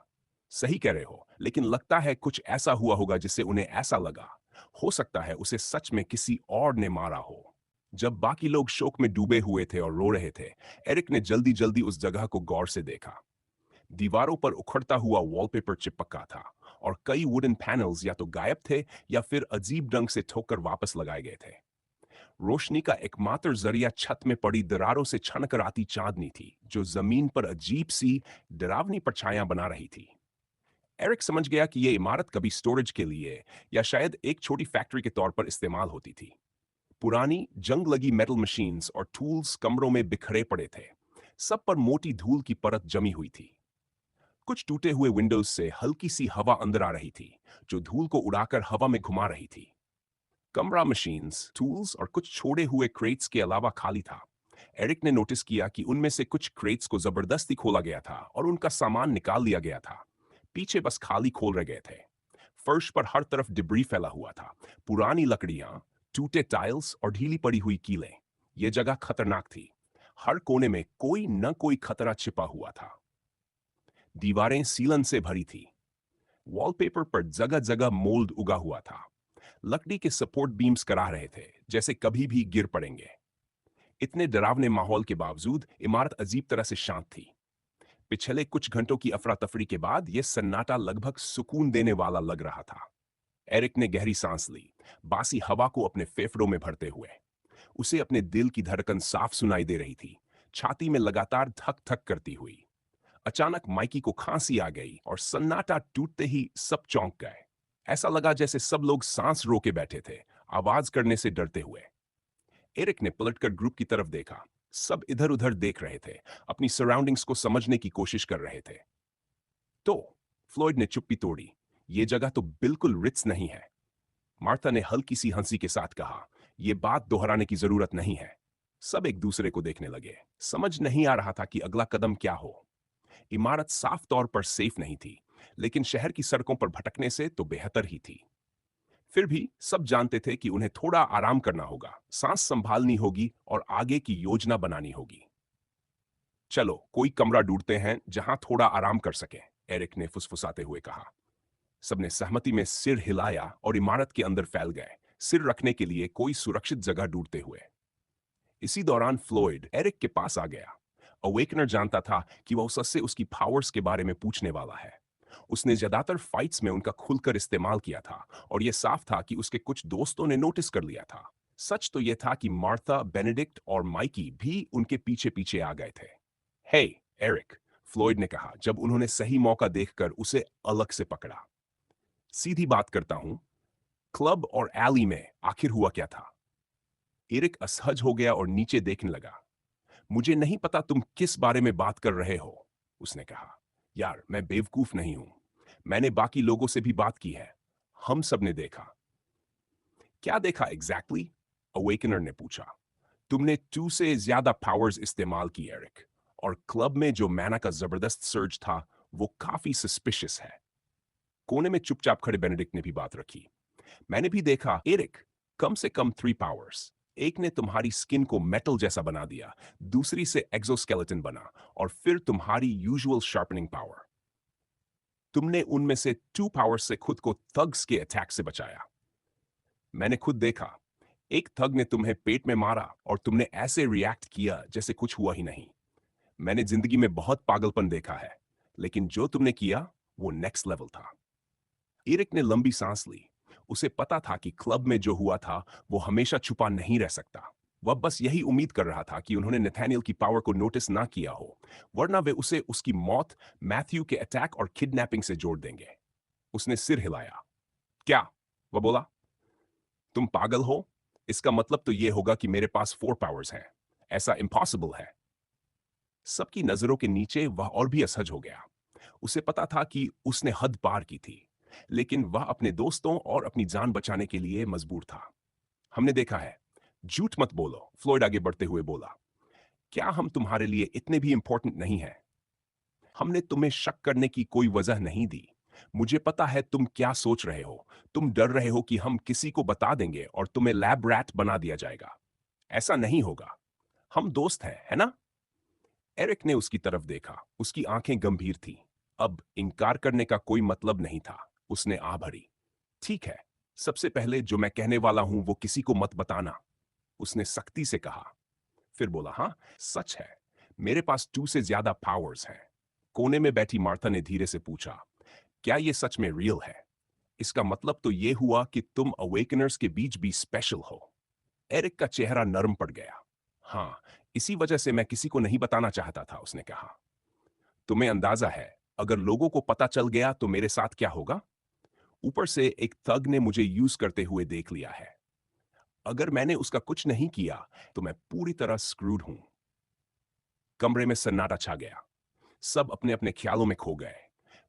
सही कह रहे हो, लेकिन लगता है कुछ ऐसा हुआ होगा जिससे उन्हें ऐसा लगा। हो सकता है उसे सच में किसी और ने मारा हो। जब बाकी लोग शोक में डूबे हुए थे और रो रहे थे, एरिक ने जल्दी जल्दी उस जगह को गौर से देखा। दीवारों पर उखड़ता हुआ वॉलपेपर चिपका था, और कई वुडन पैनल्स या तो गायब थे या फिर अजीब ढंग से ठोकर वापस लगाए गए थे। रोशनी का एकमात्र जरिया छत में पड़ी दरारों से छनकर आती चांदनी थी, जो जमीन पर अजीब सी डरावनी परछाइयां बना रही थी। एरिक समझ गया कि यह इमारत कभी स्टोरेज के लिए या शायद एक छोटी फैक्ट्री के तौर पर इस्तेमाल होती थी। पुरानी जंग लगी मेटल मशीन्स और टूल्स कमरों में बिखरे पड़े थे। सब पर मोटी धूल की परत जमी हुई थी। कुछ टूटे हुए विंडोज से हल्की सी हवा अंदर आ रही थी, जो धूल को उड़ाकर हवा में घुमा रही थी। कमरा मशीन्स, टूल्स और कुछ छोड़े हुए क्रेट्स के अलावा खाली था। एरिक ने नोटिस किया कि उनमें से कुछ क्रेट्स को जबरदस्ती खोला गया था और उनका सामान निकाल लिया गया था। पीछे बस खाली खोल रह गए थे। फर्श पर हर तरफ डिब्री फैला हुआ था। पुरानी लकड़ियां, टूटे टाइल्स और ढीली पड़ी हुई कीलें। यह जगह खतरनाक थी। हर कोने में कोई न कोई खतरा छिपा हुआ था। दीवारें सीलन से भरी थी। वॉलपेपर पर जगह जगह मोल्ड उगा हुआ था। लकड़ी के सपोर्ट बीम्स करा रहे थे, जैसे कभी भी गिर पड़ेंगे। इतने डरावने माहौल के बावजूद इमारत अजीब तरह से शांत थी। पिछले कुछ घंटों की अफरा तफरी के बाद यह सन्नाटा लगभग सुकून देने वाला लग रहा था। एरिक ने गहरी सांस ली, बासी हवा को अपने फेफड़ों में भरते हुए। उसे अपने दिल की धड़कन साफ सुनाई दे रही थी, छाती में लगातार धक धक करती हुई। अचानक माइकी को खांसी आ गई और सन्नाटा टूटते ही सब चौंक गए। ऐसा लगा जैसे सब लोग सांस रोके बैठे थे, आवाज करने से डरते हुए। एरिक ने पलटकर ग्रुप की तरफ देखा। सब इधर उधर देख रहे थे, अपनी सराउंडिंग्स को समझने की कोशिश कर रहे थे। तो फ्लॉयड ने चुप्पी तोड़ी। यह जगह तो बिल्कुल रिट्स नहीं है। मार्था ने हल्की सी हंसी के साथ कहा, यह बात दोहराने की जरूरत नहीं है। सब एक दूसरे को देखने लगे। समझ नहीं आ रहा था कि अगला कदम क्या हो। इमारत साफ तौर पर सेफ नहीं थी, लेकिन शहर की सड़कों पर भटकने से तो बेहतर ही थी। फिर भी सब जानते थे कि उन्हें थोड़ा आराम करना होगा, सांस संभालनी होगी और आगे की योजना बनानी होगी। चलो कोई कमरा ढूंढते हैं जहां थोड़ा आराम कर सकें, एरिक ने फुसफुसाते हुए कहा। सबने सहमति में सिर हिलाया और इमारत के अंदर फैल गए, सिर रखने के लिए कोई सुरक्षित जगह ढूंढते हुए। इसी दौरान फ्लोइड एरिक के पास आ गया। अवेकनर जानता था कि वह उससे उसकी पावर्स के बारे में पूछने वाला है। उसने ज्यादातर फाइट्स में उनका खुलकर इस्तेमाल किया था और यह साफ था कि उसके कुछ दोस्तों ने नोटिस कर लिया था। सच तो यह था कि मार्था, बेनेडिक्ट और माइकी भी उनके पीछे पीछे आ गए थे। हे एरिक, फ्लोइड ने कहा जब उन्होंने सही मौका देखकर उसे अलग से पकड़ा। सीधी बात करता हूं, क्लब और एली में आखिर हुआ क्या था? एरिक असहज हो गया और नीचे देखने लगा। मुझे नहीं पता तुम किस बारे में बात कर रहे हो, उसने कहा। यार, मैं बेवकूफ नहीं हूं। मैंने बाकी लोगों से भी बात की है। हम सब ने देखा। क्या देखा एग्जैक्टली? अवेकनर ने पूछा। तुमने 2 से ज्यादा पावर्स इस्तेमाल की एरिक, और क्लब में जो मैना का जबरदस्त सर्ज था वो काफी सस्पिशियस है। कोने में चुपचाप खड़े बेनेडिक्ट ने भी बात रखी। मैंने भी देखा एरिक, कम से कम 3 पावर्स। एक ने तुम्हारी स्किन को मेटल जैसा बना दिया, दूसरी से एक्सोस्केलेटन बना, और फिर तुम्हारी यूजुअल शार्पनिंग पावर। तुमने उनमें से 2 पावर्स से खुद को थग्स के अटैक से बचाया। मैंने खुद देखा, एक थग ने तुम्हें पेट में मारा और तुमने ऐसे रिएक्ट किया जैसे कुछ हुआ ही नहीं। मैंने जिंदगी में बहुत पागलपन देखा है, लेकिन जो तुमने किया वो नेक्स्ट लेवल था। एरिक ने लंबी सांस ली। उसे पता था कि क्लब में जो हुआ था वो हमेशा छुपा नहीं रह सकता। वह बस यही उम्मीद कर रहा था कि उन्होंने नथानियल की पावर को नोटिस ना किया हो, वरना वे उसे उसकी मौत, मैथ्यू के अटैक और किडनैपिंग से जोड़ देंगे। उसने सिर हिलाया। क्या? वह बोला। तुम पागल हो? इसका मतलब तो यह होगा कि मेरे पास 4 पावर्स हैं। ऐसा इम्पॉसिबल है। सबकी नजरों के नीचे वह और भी असहज हो गया। उसे पता था कि उसने हद पार की थी, लेकिन वह अपने दोस्तों और अपनी जान बचाने के लिए मजबूर था। हमने देखा है। झूठ मत बोलो, फ्लोइड आगे बढ़ते हुए बोला। क्या हम तुम्हारे लिए इतने भी इंपॉर्टेंट नहीं हैं? हमने तुम्हें शक करने की कोई वजह नहीं दी। मुझे पता है तुम क्या सोच रहे हो। तुम डर रहे हो कि हम किसी को बता देंगे और तुम्हें लैब रैट बना दिया जाएगा। ऐसा नहीं होगा। हम दोस्त हैं, है ना? एरिक ने उसकी तरफ देखा। उसकी आंखें गंभीर थीं। अब इनकार करने का कोई मतलब नहीं था। उसने आ भरी। ठीक है, सबसे पहले जो मैं कहने वाला हूं वो किसी को मत बताना, उसने सख्ती से कहा। फिर बोला, हाँ, सच है, मेरे पास 2 से ज्यादा पावर्स हैं। कोने में बैठी मार्था ने धीरे से पूछा, क्या ये सच में रियल है? इसका मतलब तो ये हुआ कि तुम अवेकनर्स के बीच भी स्पेशल हो। एरिक का चेहरा नरम पड़ गया। हाँ, इसी वजह से मैं किसी को नहीं बताना चाहता था, उसने कहा। तुम्हें अंदाजा है, अगर लोगों को पता चल गया तो मेरे साथ क्या होगा? ऊपर से एक थग ने मुझे यूज करते हुए देख लिया है। अगर मैंने उसका कुछ नहीं किया तो मैं पूरी तरह स्क्रूड हूं। कमरे में सन्नाटा छा गया। सब अपने अपने ख्यालों में खो गए।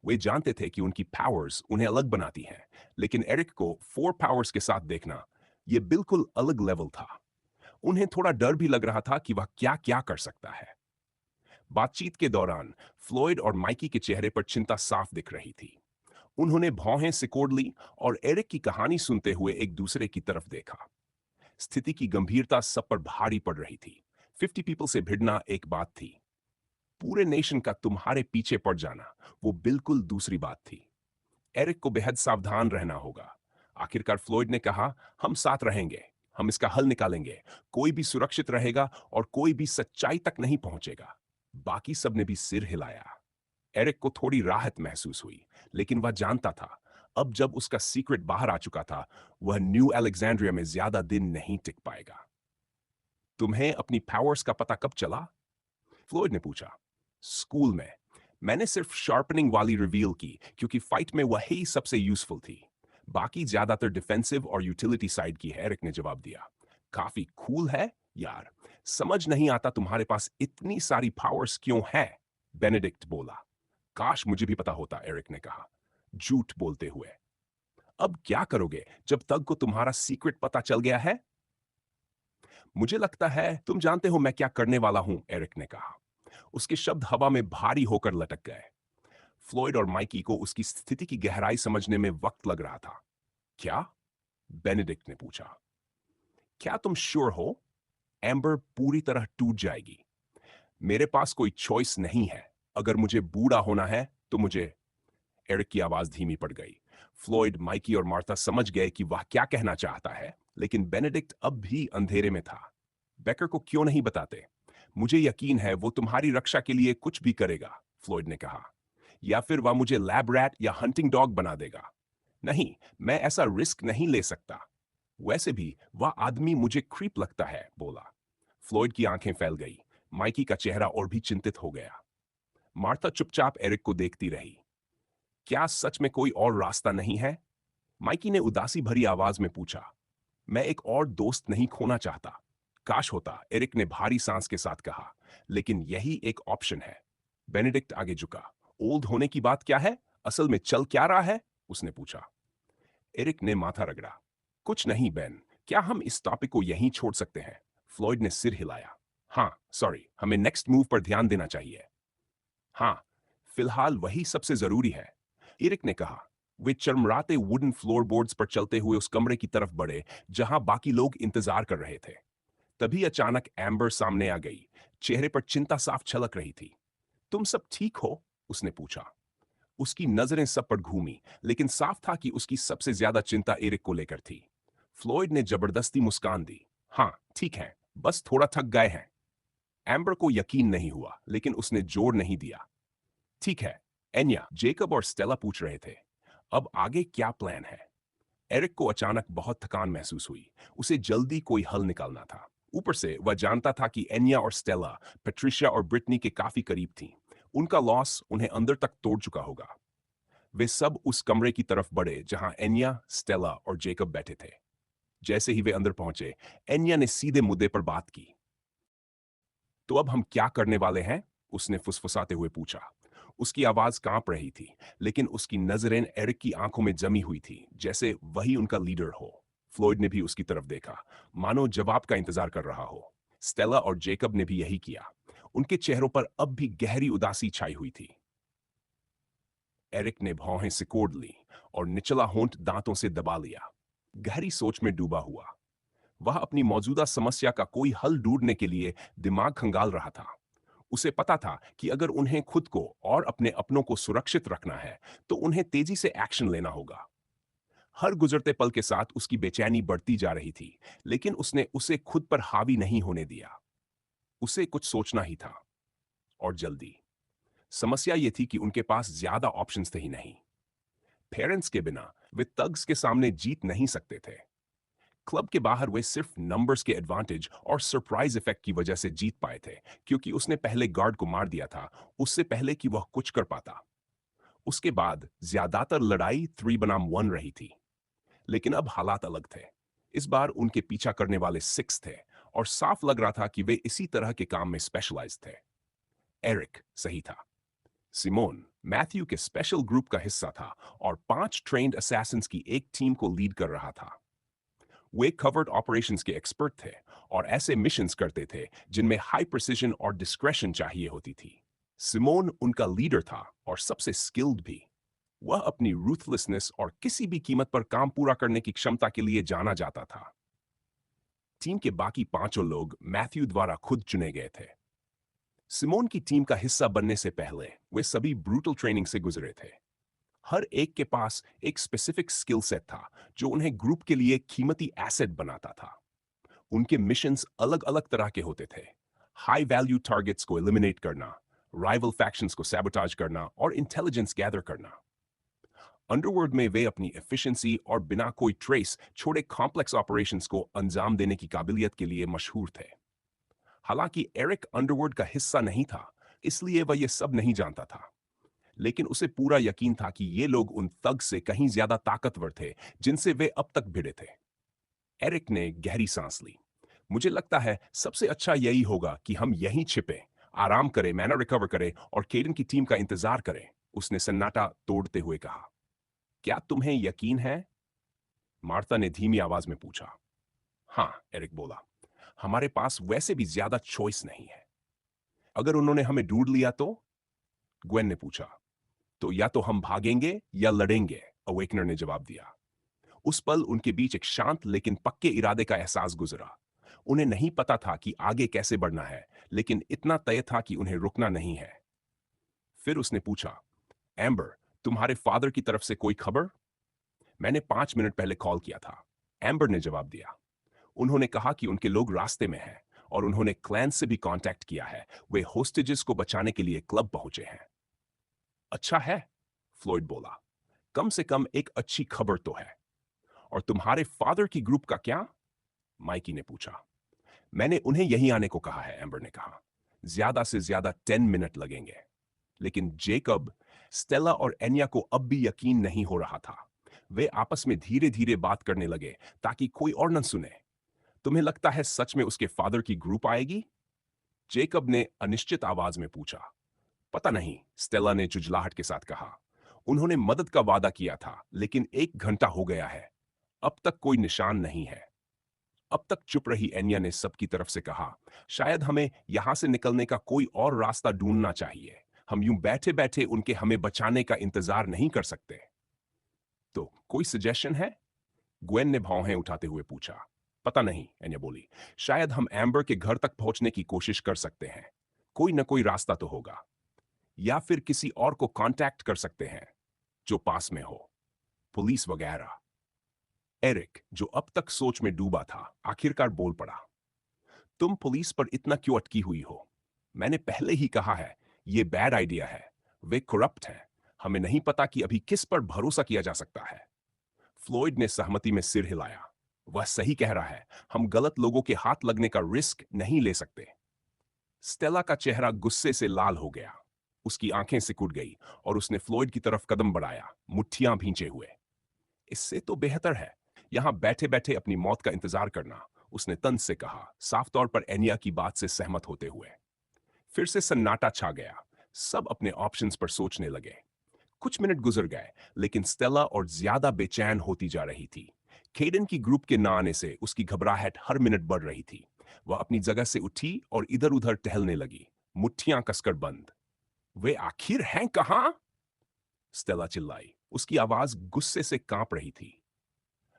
वे जानते थे कि उनकी पावर्स उन्हें अलग बनाती हैं, लेकिन एरिक को 4 पावर्स के साथ देखना यह बिल्कुल अलग लेवल था। उन्हें थोड़ा डर भी लग रहा था कि वह क्या क्या कर सकता है। बातचीत के दौरान फ्लोइड और माइकी के चेहरे पर चिंता साफ दिख रही थी। उन्होंने भौहें सिकोड़ ली और एरिक की कहानी सुनते हुए एक दूसरे की तरफ देखा। स्थिति की गंभीरता सब पर भारी पड़ रही थी। 50 पीपल से भिड़ना एक बात थी, पूरे नेशन का तुम्हारे पीछे पड़ जाना वो बिल्कुल दूसरी बात थी। एरिक को बेहद सावधान रहना होगा। आखिरकार फ्लोइड ने कहा, हम साथ रहेंगे, हम इसका हल निकालेंगे। कोई भी सुरक्षित रहेगा और कोई भी सच्चाई तक नहीं पहुंचेगा। बाकी सबने भी सिर हिलाया। एरिक को थोड़ी राहत महसूस हुई, लेकिन वह जानता था अब जब उसका सीक्रेट बाहर आ चुका था, वह न्यू अलेक्जेंड्रिया में ज्यादा दिन नहीं टिक पाएगा। तुम्हें अपनी पावर्स का पता कब चला? फ्लोइड ने पूछा। स्कूल में। मैंने सिर्फ शार्पनिंग वाली रिवील की क्योंकि फाइट में वही सबसे यूजफुल थी। बाकी ज्यादातर डिफेंसिव और यूटिलिटी साइड की है, एरिक ने जवाब दिया। काफी कूल है यार। समझ नहीं आता तुम्हारे पास इतनी सारी पावर्स क्यों है, बेनेडिक्ट बोला। काश मुझे भी पता होता, एरिक ने कहा, झूठ बोलते हुए। अब क्या करोगे जब तक को तुम्हारा सीक्रेट पता चल गया है? मुझे लगता है तुम जानते हो मैं क्या करने वाला हूं, एरिक ने कहा। उसके शब्द हवा में भारी होकर लटक गए। फ्लोइड और माइकी को उसकी स्थिति की गहराई समझने में वक्त लग रहा था। क्या? बेनेडिक्ट ने पूछा। क्या तुम श्योर हो? एम्बर पूरी तरह टूट जाएगी। मेरे पास कोई चॉइस नहीं है। अगर मुझे बूढ़ा होना है तो मुझे। एरिक की आवाज धीमी पड़ गई। फ्लॉयड, माइकी और मार्था समझ गए कि वह क्या कहना चाहता है, लेकिन बेनेडिक्ट अब भी अंधेरे में था। बेकर को क्यों नहीं बताते? मुझे यकीन है वो तुम्हारी रक्षा के लिए कुछ भी करेगा, फ्लॉयड ने कहा। या फिर वह मुझे लैब रैट या हंटिंग डॉग बना देगा। नहीं, मैं ऐसा रिस्क नहीं ले सकता। वैसे भी वह आदमी मुझे क्रीप लगता है, बोला। फ्लॉयड की आंखें फैल गई। माइकी का चेहरा और भी चिंतित हो गया। मार्था चुपचाप एरिक को देखती रही। क्या सच में कोई और रास्ता नहीं है? माइकी ने उदासी भरी आवाज में पूछा। मैं एक और दोस्त नहीं खोना चाहता। काश होता, एरिक ने भारी सांस के साथ कहा, लेकिन यही एक ऑप्शन है। बेनेडिक्ट आगे झुका। ओल्ड होने की बात क्या है? असल में चल क्या रहा है? उसने पूछा। एरिक ने माथा रगड़ा। कुछ नहीं बेन, क्या हम इस टॉपिक को यहीं छोड़ सकते हैं? फ्लॉयड ने सिर हिलाया। हाँ, सॉरी, हमें नेक्स्ट मूव पर ध्यान देना चाहिए। हाँ, फिलहाल वही सबसे जरूरी है, एरिक ने कहा। वे चरमराते वुडन फ्लोरबोर्ड्स पर चलते हुए उस कमरे की तरफ बढ़े जहां बाकी लोग इंतजार कर रहे थे। तभी अचानक एम्बर सामने आ गई। चेहरे पर चिंता साफ छलक रही थी। तुम सब ठीक हो? उसने पूछा। उसकी नजरें सब पर घूमी, लेकिन साफ था कि उसकी सबसे ज्यादा चिंता एरिक को लेकर थी। फ्लॉयड ने जबरदस्ती मुस्कान दी। हाँ, ठीक है, बस थोड़ा थक गए हैं। एम्बर को यकीन नहीं हुआ, लेकिन उसने जोर नहीं दिया। ठीक है, एन्या, जेकब और स्टेला पूछ रहे थे। अब आगे क्या प्लान है? एरिक को अचानक बहुत थकान महसूस हुई। उसे जल्दी कोई हल निकालना था। ऊपर से वह जानता था कि एन्या और स्टेला पेट्रिशिया और ब्रिटनी के काफी करीब थीं। उनका लॉस उन्हें अंदर तक तोड़ चुका होगा। वे सब उस कमरे की तरफ बढ़े जहां एन्या, स्टेला और जेकब बैठे थे। जैसे ही वे अंदर पहुंचे, एन्या ने सीधे मुद्दे पर बात की। तो अब हम क्या करने वाले हैं? उसने फुसफुसाते हुए पूछा। उसकी आवाज कांप रही थी, लेकिन उसकी नजरें एरिक की आंखों में जमी हुई थी, जैसे वही उनका लीडर हो। फ्लॉयड ने भी उसकी तरफ देखा, मानो जवाब का इंतजार कर रहा हो। स्टेला और जेकब ने भी यही किया। उनके चेहरों पर अब भी गहरी उदासी छाई हुई थी। एरिक ने भौहें सिकोड़ ली और निचला होंठ दांतों से दबा लिया। गहरी सोच में डूबा हुआ, वह अपनी मौजूदा समस्या का कोई हल ढूंढने के लिए दिमाग खंगाल रहा था। उसे पता था कि अगर उन्हें खुद को और अपने अपनों को सुरक्षित रखना है, तो उन्हें तेजी से एक्शन लेना होगा। हर गुजरते पल के साथ उसकी बेचैनी बढ़ती जा रही थी, लेकिन उसने उसे खुद पर हावी नहीं होने दिया। उसे कुछ सोचना ही था, और जल्दी। समस्या यह थी कि उनके पास ज्यादा ऑप्शंस थे ही नहीं। पेरेंट्स के बिना वे तग्स के सामने जीत नहीं सकते थे। क्लब के बाहर वे सिर्फ नंबर्स के एडवांटेज और सरप्राइज इफेक्ट की वजह से जीत पाए थे, क्योंकि उसने पहले गार्ड को मार दिया था, उससे पहले कि वह कुछ कर पाता। उसके बाद ज्यादातर लड़ाई 3 बनाम 1 रही थी। लेकिन अब हालात अलग थे। इस बार उनके पीछा करने वाले 6 थे, और साफ लग रहा था कि वे इसी तरह के काम में स्पेशलाइज थे। एरिक सही था। सिमोन मैथ्यू के स्पेशल ग्रुप का हिस्सा था और 5 ट्रेन्ड असैसिन्स की एक टीम को लीड कर रहा था। वे कवर्ड ऑपरेशंस के एक्सपर्ट थे और ऐसे मिशंस करते थे जिनमें हाई प्रिसिजन और डिस्क्रेशन चाहिए होती थी। सिमोन उनका लीडर था और सबसे स्किल्ड भी। वह अपनी रूथलेसनेस और किसी भी कीमत पर काम पूरा करने की क्षमता के लिए जाना जाता था। टीम के बाकी 5 लोग मैथ्यू द्वारा खुद चुने गए थे। सिमोन की टीम का हिस्सा बनने से पहले वे सभी ब्रूटल ट्रेनिंग से गुजरे थे। हर एक के पास एक स्पेसिफिक स्किल सेट था जो उन्हें ग्रुप के लिए कीमती एसेट बनाता था। उनके मिशंस अलग अलग तरह के होते थे। हाई वैल्यू टारगेट्स को एलिमिनेट करना, राइवल फैक्शंस को सैबोटाज करना और इंटेलिजेंस गैदर करना। अंडरवर्ल्ड में वे अपनी एफिशिएंसी और बिना कोई ट्रेस छोड़े कॉम्प्लेक्स ऑपरेशंस को अंजाम देने की काबिलियत के लिए मशहूर थे। हालांकि एरिक अंडरवर्ल्ड का हिस्सा नहीं था, इसलिए वह यह सब नहीं जानता था। लेकिन उसे पूरा यकीन था कि ये लोग उन थग से कहीं ज्यादा ताकतवर थे जिनसे वे अब तक भिड़े थे। एरिक ने गहरी सांस ली। मुझे लगता है सबसे अच्छा यही होगा कि हम यहीं छिपे, आराम करें, मैना रिकवर करें और केडन की टीम का इंतजार करें, उसने सन्नाटा तोड़ते हुए कहा। क्या तुम्हें यकीन है? मार्था ने धीमी आवाज में पूछा। हाँ, एरिक बोला। हमारे पास वैसे भी ज्यादा चॉइस नहीं है। अगर उन्होंने हमें ढूंढ लिया तो? ग्वेन ने पूछा। तो या तो हम भागेंगे या लड़ेंगे, अवेकनर ने जवाब दिया। उस पल उनके बीच एक शांत लेकिन पक्के इरादे का एहसास गुजरा। उन्हें नहीं पता था कि आगे कैसे बढ़ना है, लेकिन इतना तय था कि उन्हें रुकना नहीं है। फिर उसने पूछा, एम्बर, तुम्हारे फादर की तरफ से कोई खबर? मैंने 5 मिनट पहले कॉल किया था, एम्बर ने जवाब दिया। उन्होंने कहा कि उनके लोग रास्ते में हैं और उन्होंने क्लैन से भी कांटेक्ट किया है। वे होस्टेजेस को बचाने के लिए क्लब पहुंचे हैं। अच्छा है, फ्लोइड बोला। कम से कम एक अच्छी खबर तो है। और तुम्हारे फादर की ग्रुप का क्या? माइकी ने पूछा। मैंने उन्हें यहीं आने को कहा है, एम्बर ने कहा। ज्यादा से ज्यादा 10 मिनट लगेंगे। लेकिन जेकब, स्टेला और एनिया को अब भी यकीन नहीं हो रहा था। वे आपस में धीरे धीरे बात करने लगे ताकि कोई और न सुने। तुम्हें लगता है सच में उसके फादर की ग्रुप आएगी? जेकब ने अनिश्चित आवाज में पूछा। पता नहीं, स्टेला ने झुंझलाहट के साथ कहा। उन्होंने मदद का वादा किया था, लेकिन 1 घंटा हो गया है। अब तक कोई निशान नहीं है। अब तक चुप रही एनिया ने सबकी तरफ से कहा, शायद हमें यहां से निकलने का कोई और रास्ता ढूंढना चाहिए। हम यूं बैठे बैठे उनके हमें बचाने का इंतजार नहीं कर सकते। तो कोई सजेशन है? ग्वेन ने भौहें उठाते हुए पूछा। पता नहीं, एनिया बोली। शायद हम एम्बर के घर तक पहुंचने की कोशिश कर सकते हैं। कोई न कोई रास्ता तो होगा। या फिर किसी और को कांटेक्ट कर सकते हैं जो पास में हो, पुलिस वगैरह। एरिक, जो अब तक सोच में डूबा था, आखिरकार बोल पड़ा। तुम पुलिस पर इतना क्यों अटकी हुई हो? मैंने पहले ही कहा है, ये बैड आइडिया है। वे करप्ट हैं। हमें नहीं पता कि अभी किस पर भरोसा किया जा सकता है। फ्लोइड ने सहमति में सिर हिलाया। वह सही कह रहा है। हम गलत लोगों के हाथ लगने का रिस्क नहीं ले सकते। स्टेला का चेहरा गुस्से से लाल हो गया। उसकी आंखें सिकुड़ गई और उसने फ्लोइड की तरफ कदम बढ़ाया, मुट्ठियां भींचे हुए। इससे तो बेहतर है यहां बैठे बैठे अपनी मौत का इंतजार करना, उसने तंज से कहा, साफ तौर पर एनिया की बात से सहमत होते हुए। फिर से सन्नाटा छा गया। सब अपने ऑप्शंस पर सोचने लगे। कुछ मिनट गुजर गए, लेकिन स्टेला और ज्यादा बेचैन होती जा रही थी। केडन की ग्रुप के ना आने से उसकी घबराहट हर मिनट बढ़ रही थी। वह अपनी जगह से उठी और इधर उधर टहलने लगी, मुट्ठियां कसकर बंद। वे आखिर हैं कहां? स्टेला चिल्लाई। उसकी आवाज गुस्से से कांप रही थी।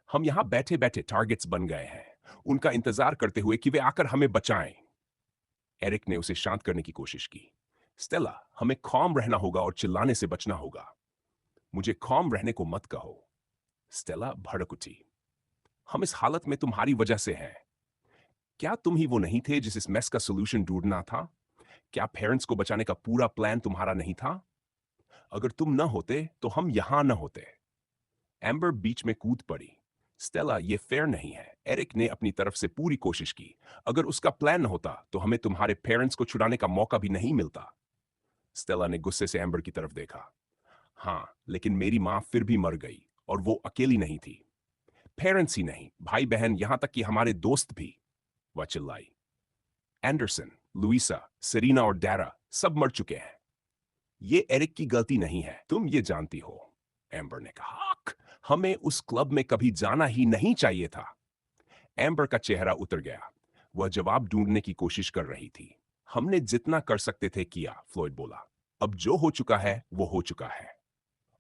हम यहां बैठे बैठे टारगेट्स बन गए हैं, उनका इंतजार करते हुए कि वे आकर हमें बचाएं। एरिक ने उसे शांत करने की कोशिश की। स्टेला, हमें calm रहना होगा और चिल्लाने से बचना होगा। मुझे calm रहने को मत कहो। स्टेला भड़क उठी। हम इस हालत में तुम्हारी वजह से हैं। क्या तुम ही वो नहीं थे जिस इस मेस का सोल्यूशन ढूंढना था? क्या पेरेंट्स को बचाने का पूरा प्लान तुम्हारा नहीं था? अगर तुम न होते तो हम यहां न होते। एम्बर बीच में कूद पड़ी। स्टेला, ये फेयर नहीं है। एरिक ने अपनी तरफ से पूरी कोशिश की। अगर उसका प्लान न होता तो हमें तुम्हारे पेरेंट्स को छुड़ाने का मौका भी नहीं मिलता। स्टेला ने गुस्से से एम्बर की तरफ देखा। हाँ, लेकिन मेरी माँ फिर भी मर गई और वो अकेली नहीं थी। पेरेंट्स ही नहीं, भाई बहन, यहां तक कि हमारे दोस्त भी। वह चिल्लाई। एंडरसन, लुइसा, सेरीना और डैरा सब मर चुके हैं। ये एरिक की गलती नहीं है, तुम ये जानती हो, एम्बर ने कहा। हमें उस क्लब में कभी जाना ही नहीं चाहिए था। एम्बर का चेहरा उतर गया। वह जवाब ढूंढने की कोशिश कर रही थी। हमने जितना कर सकते थे किया, फ्लोइड बोला। अब जो हो चुका है वो हो चुका है।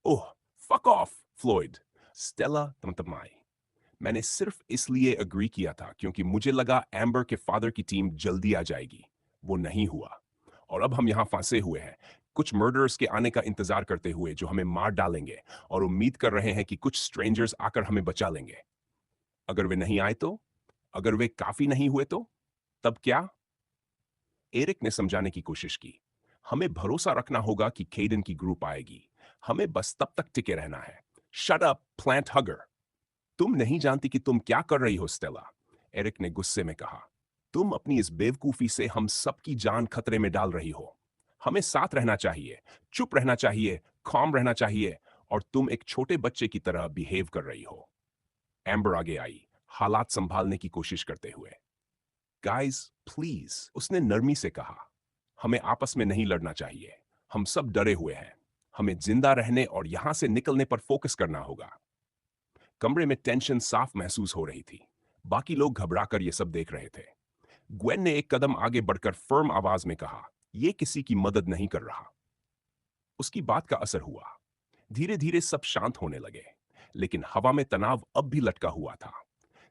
ओह, फक ऑफ, फ्लोइड। स्टेला तमतमाई। मैंने सिर्फ इसलिए अग्री किया था क्योंकि मुझे लगा एम्बर के फादर की टीम जल्दी आ जाएगी। वो नहीं हुआ। और अब हम यहां फंसे हुए हैं, कुछ मर्डरर्स के आने का इंतजार करते हुए जो हमें मार डालेंगे, और उम्मीद कर रहे हैं कि कुछ स्ट्रेंजर्स आकर हमें बचा लेंगे। अगर वे नहीं आए तो? अगर वे काफी नहीं हुए तो? तब क्या? एरिक ने समझाने की कोशिश की। हमें भरोसा रखना होगा कि केडन की ग्रुप आएगी। हमें बस तब तक टिके रहना है। Shut up, plant हगर। तुम नहीं जानती कि तुम क्या कर रही हो, स्टेला, एरिक ने गुस्से में कहा। तुम अपनी इस बेवकूफी से हम सबकी जान खतरे में डाल रही हो। हमें साथ रहना चाहिए, चुप रहना चाहिए, calm रहना चाहिए, और तुम एक छोटे बच्चे की तरह बिहेव कर रही हो। एम्बर आगे आई, हालात संभालने की कोशिश करते हुए। गाइस, प्लीज, उसने नरमी से कहा। हमें आपस में नहीं लड़ना चाहिए। हम सब डरे हुए हैं। हमें जिंदा रहने और यहां से निकलने पर फोकस करना होगा। कमरे में टेंशन साफ महसूस हो रही थी। बाकी लोग घबराकर ये सब देख रहे थे। ग्वेन ने एक कदम आगे बढ़कर फर्म आवाज में कहा, यह किसी की मदद नहीं कर रहा। उसकी बात का असर हुआ। धीरे धीरे सब शांत होने लगे। लेकिन हवा में तनाव अब भी लटका हुआ था।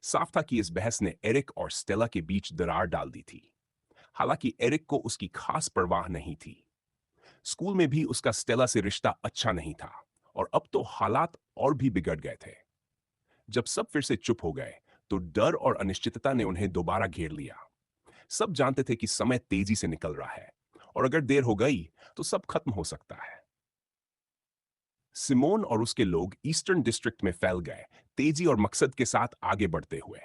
साफ था कि इस बहस ने एरिक और स्टेला के बीच दरार डाल दी थी। हालांकि एरिक को उसकी खास परवाह नहीं थी। स्कूल में भी उसका स्टेला से रिश्ता अच्छा नहीं था, और अब तो हालात और भी बिगड़ गए थे। जब सब फिर से चुप हो गए, तो डर और अनिश्चितता ने उन्हें दोबारा घेर लिया। सब जानते थे कि समय तेजी से निकल रहा है, और अगर देर हो गई तो सब खत्म हो सकता है। सिमोन और उसके लोग ईस्टर्न डिस्ट्रिक्ट में फैल गए, तेजी और मकसद के साथ आगे बढ़ते हुए।